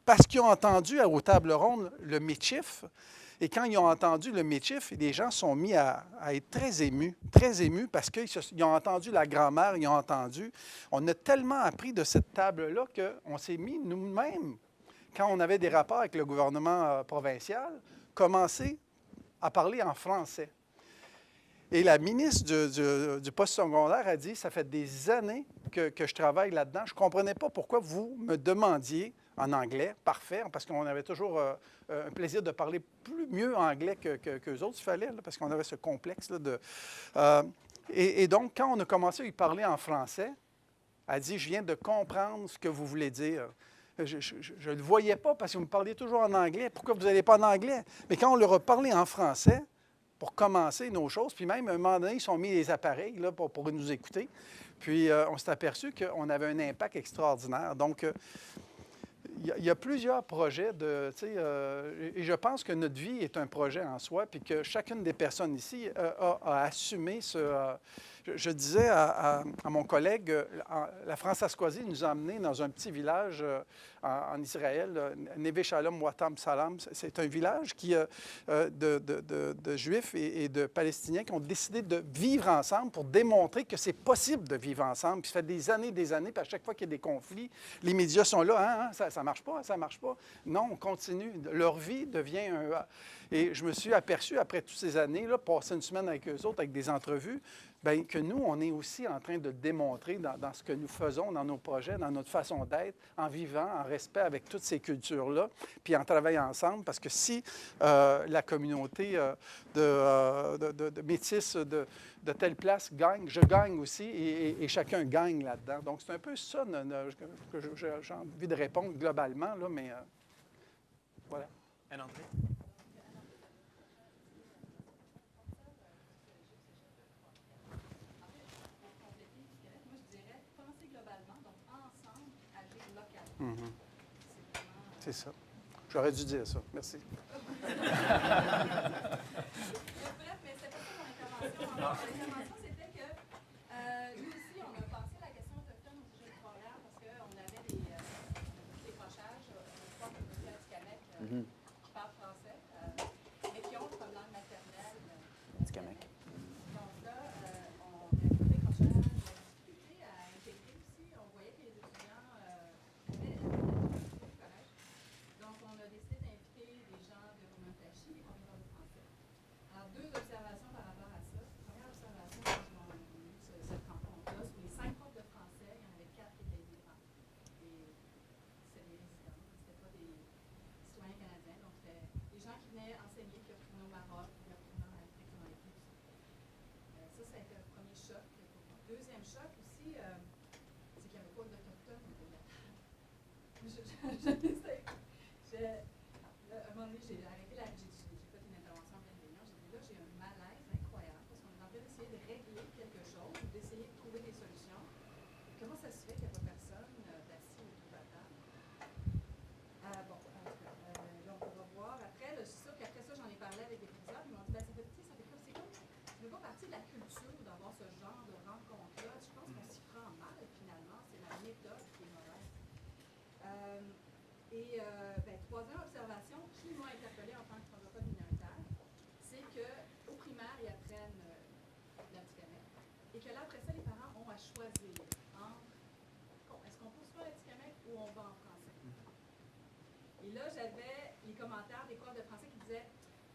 parce qu'ils ont entendu aux tables rondes le Michif, Et quand ils ont entendu le métif, les gens sont mis à être très émus parce qu'ils ont entendu la grand-mère, ils ont entendu. On a tellement appris de cette table-là qu'on s'est mis nous-mêmes, quand on avait des rapports avec le gouvernement provincial, commencer à parler en français. Et la ministre du post-secondaire a dit, ça fait des années que je travaille là-dedans, je ne comprenais pas pourquoi vous me demandiez en anglais, parfait, parce qu'on avait toujours un plaisir de parler mieux anglais qu'eux autres, il fallait, là, parce qu'on avait ce complexe-là de... et donc, quand on a commencé à lui parler en français, elle a dit, je viens de comprendre ce que vous voulez dire. Je ne le voyais pas parce que vous me parliez toujours en anglais. Pourquoi vous n'allez pas en anglais? Mais quand on leur a parlé en français, pour commencer nos choses, puis même, à un moment donné, ils ont mis les appareils là, pour nous écouter. Puis, on s'est aperçu qu'on avait un impact extraordinaire. Donc, il y a plusieurs projets et je pense que notre vie est un projet en soi, puis que chacune des personnes ici a assumé ce... Je disais à mon collègue, la France-Asquasie nous a amenés dans un petit village en Israël, Neve Shalom Watam Salam. C'est un village de Juifs et de Palestiniens qui ont décidé de vivre ensemble pour démontrer que c'est possible de vivre ensemble. Puis ça fait des années, puis à chaque fois qu'il y a des conflits, les médias sont là, ça ne marche pas, ça ne marche pas. Non, on continue. Leur vie devient un... Et je me suis aperçu, après toutes ces années, là, passer une semaine avec eux autres, avec des entrevues, bien, que nous, on est aussi en train de le démontrer dans ce que nous faisons, dans nos projets, dans notre façon d'être, en vivant, en respect avec toutes ces cultures-là, puis en travaillant ensemble, parce que si la communauté de métis de telle place gagne, je gagne aussi, et chacun gagne là-dedans. Donc, c'est un peu ça que j'ai envie de répondre globalement, là, mais voilà. Anne-André? C'est ça. J'aurais dû dire ça. Merci. Bref, mais c'était pas ça mon intervention. Mon intervention, c'était que nous aussi, on a pensé à la question autochtone au sujet du programme parce qu'on avait des décrochages. Je crois que le monsieur Atikamekw qui parle français, mais qui ont comme langue maternelle Atikamekw. Donc là, on a eu des décrochages, difficulté à intégrer aussi. On voyait que les étudiants avaient donc, on a décidé d'inviter des gens de Romantachi et on va le français. Alors, deux observations par rapport à ça. Première observation, quand on a eu cette rencontre-là, sur les 5 profs de français, il y en avait 4 qui étaient immigrants. Et c'était des résidents, c'était pas des citoyens canadiens. Donc, c'était des gens qui venaient enseigner, qui retournaient au Maroc, qui retournaient en Afrique, en Égypte. Ça a été le premier choc. Deuxième choc aussi, c'est qu'il n'y avait pas d'Autochtones au niveau de la table. À un moment donné, j'ai arrêté j'ai fait une intervention en pleine réunion. J'ai dit là, j'ai un malaise incroyable parce qu'on est en train d'essayer de régler quelque chose, d'essayer de trouver des solutions. Comment ça se fait qu'il n'y a pas personne d'assis autour de la table? Bon, en tout cas, donc on va voir. Après, c'est sûr qu'après ça, j'en ai parlé avec des professeurs. Ils m'ont dit, ça fait pas partie de la culture d'avoir ce genre de rencontre-là. Je pense qu'on s'y prend mal finalement. C'est la méthode qui est mauvaise. Troisième observation qui m'a interpellée en tant que francophone minoritaire, c'est qu'au primaire, ils apprennent l'Atikamekw et que là, après ça, les parents ont à choisir entre est-ce qu'on poursuit l'Atikamekw ou on va en français. Et là, j'avais les commentaires des profs de français qui disaient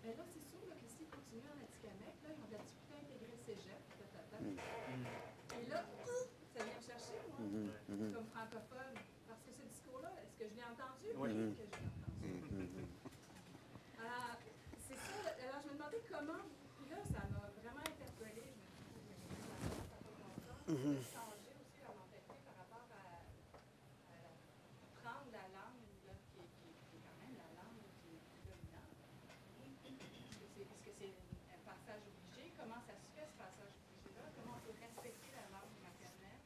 mais là, c'est sûr là, que s'ils continuent en Atikamekw, là, ils ont de la difficulté à intégrer le cégep. Et là, ça vient me chercher, moi, comme francophone. Parce que ce discours-là, est-ce que je l'ai entendu? Oui. Que je l'ai entendu. C'est ça. Alors, je me demandais comment, puis là, ça m'a vraiment interpellée. Je me suis dit, ça changer aussi leur mentalité par rapport à prendre la langue là, qui est quand même la langue qui est dominante. Est-ce que c'est un passage obligé? Comment ça se fait, ce passage obligé-là? Comment on peut respecter la langue maternelle?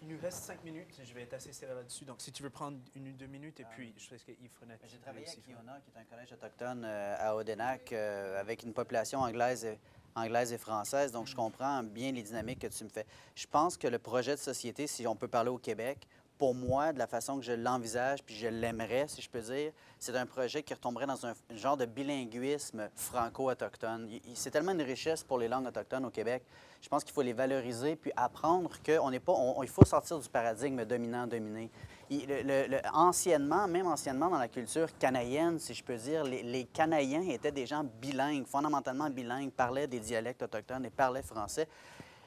Il nous reste 5 minutes. Je vais être assez serré là-dessus. Donc, si tu veux prendre 1 ou 2 minutes, et puis je sais que Yves Frenette. J'ai travaillé à Kiona, qui est un collège autochtone à Odenak, avec une population anglaise et française. Donc, je comprends bien les dynamiques que tu me fais. Je pense que le projet de société, si on peut parler au Québec, pour moi, de la façon que je l'envisage, puis je l'aimerais, si je peux dire, c'est un projet qui retomberait dans un genre de bilinguisme franco-autochtone. C'est tellement une richesse pour les langues autochtones au Québec. Je pense qu'il faut les valoriser, puis apprendre qu'il faut sortir du paradigme dominant-dominé. Anciennement, même anciennement dans la culture canadienne, si je peux dire, les Canadiens étaient des gens bilingues, fondamentalement bilingues, parlaient des dialectes autochtones et parlaient français.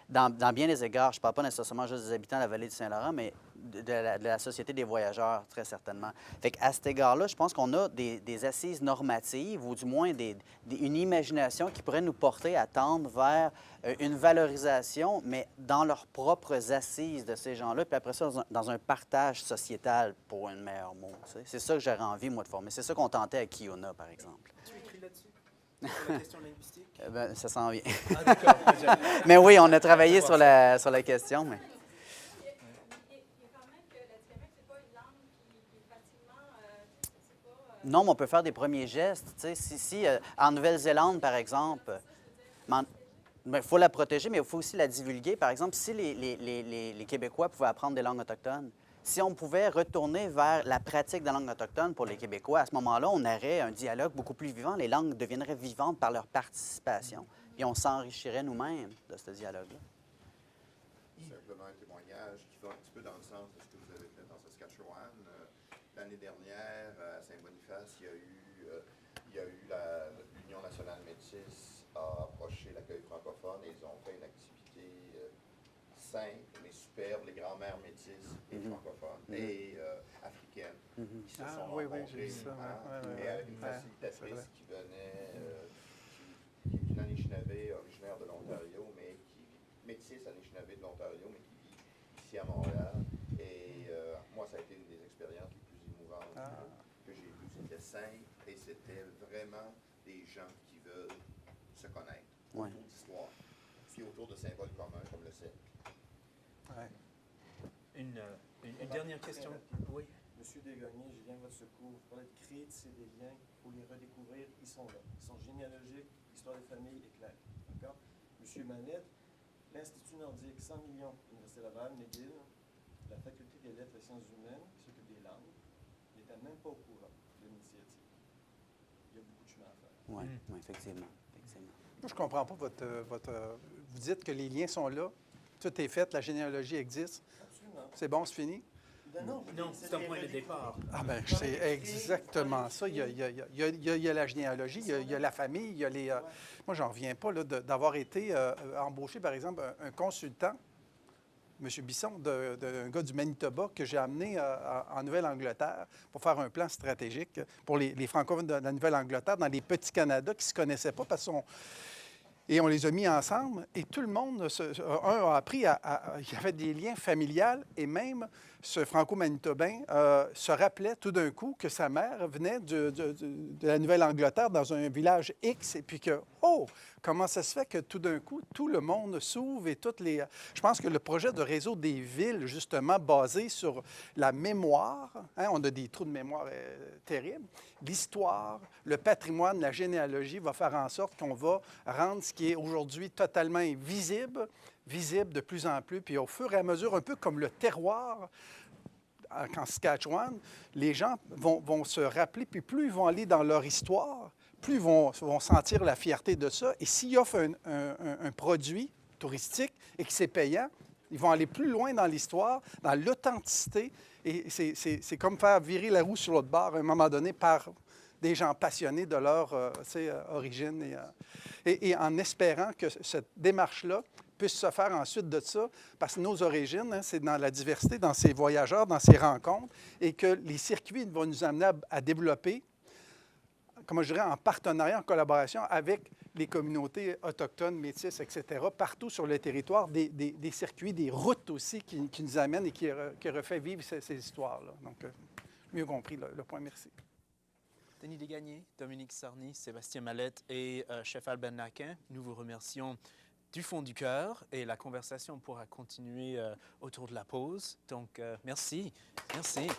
Dans bien des égards, je ne parle pas nécessairement juste des habitants de la vallée du Saint-Laurent, mais de la société des voyageurs, très certainement. Fait qu'à cet égard-là, je pense qu'on a des assises normatives, ou du moins une imagination qui pourrait nous porter à tendre vers une valorisation, mais dans leurs propres assises de ces gens-là, puis après ça, dans un partage sociétal, pour un meilleur mot. C'est ça que j'aurais envie, moi, de former. C'est ça qu'on tentait à Kiona, par exemple. Tu écris là-dessus? Sur la question linguistique? Ça s'en vient. Ah, d'accord. Mais oui, on a travaillé sur la question. Mais... Il y a quand même que l'Atikamekw, c'est pas une langue qui est facilement... Non, mais on peut faire des premiers gestes. Tu sais, si en Nouvelle-Zélande, par exemple, il faut la protéger, mais il faut aussi la divulguer. Par exemple, si les Québécois pouvaient apprendre des langues autochtones, si on pouvait retourner vers la pratique de la langue autochtone pour les Québécois, à ce moment-là, on aurait un dialogue beaucoup plus vivant. Les langues deviendraient vivantes par leur participation. Et on s'enrichirait nous-mêmes de ce dialogue-là. Simplement un témoignage qui va un petit peu dans le sens de ce que vous avez fait dans Saskatchewan. L'année dernière, à Saint-Boniface, il y a eu l'Union nationale métisse a approché l'accueil francophone et ils ont fait une activité simple mais superbe. Les grands-mères métisses et francophones et africaines qui se sont rencontrées. Et avec une facilitatrice qui venait, qui est une Anishinaabe originaire de l'Ontario, mais métisse Anishinaabe de l'Ontario, mais qui vit ici à Montréal. Et moi, ça a été une des expériences les plus émouvantes que j'ai vues. C'était simple et c'était vraiment des gens qui veulent se connaître autour d'histoire, puis autour de symboles communs comme le cercle. Ouais. Une dernière question. Oui. Monsieur Desgagnés, je viens à votre secours. Vous parlez de créer des liens, il faut les redécouvrir. Ils sont là. Ils sont généalogiques, l'histoire des familles est claire. D'accord? Monsieur Manette, l'Institut nordique, 100 millions, l'Université Laval, McGill, la Faculté des lettres et sciences humaines, qui s'occupe des langues, n'était même pas au courant de l'initiative. Il y a beaucoup de chemin à faire. Oui, effectivement. Moi, je ne comprends pas votre... Vous dites que les liens sont là, tout est fait, la généalogie existe. Absolument. C'est bon, c'est fini? Non, c'est un point de départ. Ah bien, c'est exactement ça. Il y a la généalogie, il y a la famille, il y a les... Moi, j'en reviens pas d'avoir été embauché, par exemple, un consultant, M. Bisson, d'un gars du Manitoba, que j'ai amené en Nouvelle-Angleterre pour faire un plan stratégique pour les francophones de la Nouvelle-Angleterre dans les petits Canada qui ne se connaissaient pas parce qu'on... Et on les a mis ensemble et tout le monde, a appris il y avait des liens familiales et même ce franco-manitobain se rappelait tout d'un coup que sa mère venait de la Nouvelle-Angleterre dans un village X et puis que, comment ça se fait que tout d'un coup, tout le monde s'ouvre et toutes les... Je pense que le projet de réseau des villes, justement, basé sur la mémoire, on a des trous de mémoire terribles, l'histoire, le patrimoine, la généalogie va faire en sorte qu'on va rendre ce qui est aujourd'hui totalement visible de plus en plus, puis au fur et à mesure, un peu comme le terroir, en Saskatchewan, les gens vont se rappeler, puis plus ils vont aller dans leur histoire, plus ils vont sentir la fierté de ça. Et s'ils offrent un produit touristique et que c'est payant, ils vont aller plus loin dans l'histoire, dans l'authenticité. Et c'est comme faire virer la roue sur l'autre bord à un moment donné par des gens passionnés de leur origine. Et en espérant que cette démarche-là puisse se faire ensuite de ça, parce que nos origines, c'est dans la diversité, dans ces voyageurs, dans ces rencontres, et que les circuits vont nous amener à développer, comment je dirais, en partenariat, en collaboration avec les communautés autochtones, métisses, etc., partout sur le territoire, des circuits, des routes aussi qui nous amènent et qui refait vivre ces histoires-là. Donc, mieux compris le point. Merci. Denis Desgagnés, Dominique Sarny, Sébastien Mallette et chef Albin Naquin, nous vous remercions du fond du cœur et la conversation pourra continuer autour de la pause. Donc, merci. Merci.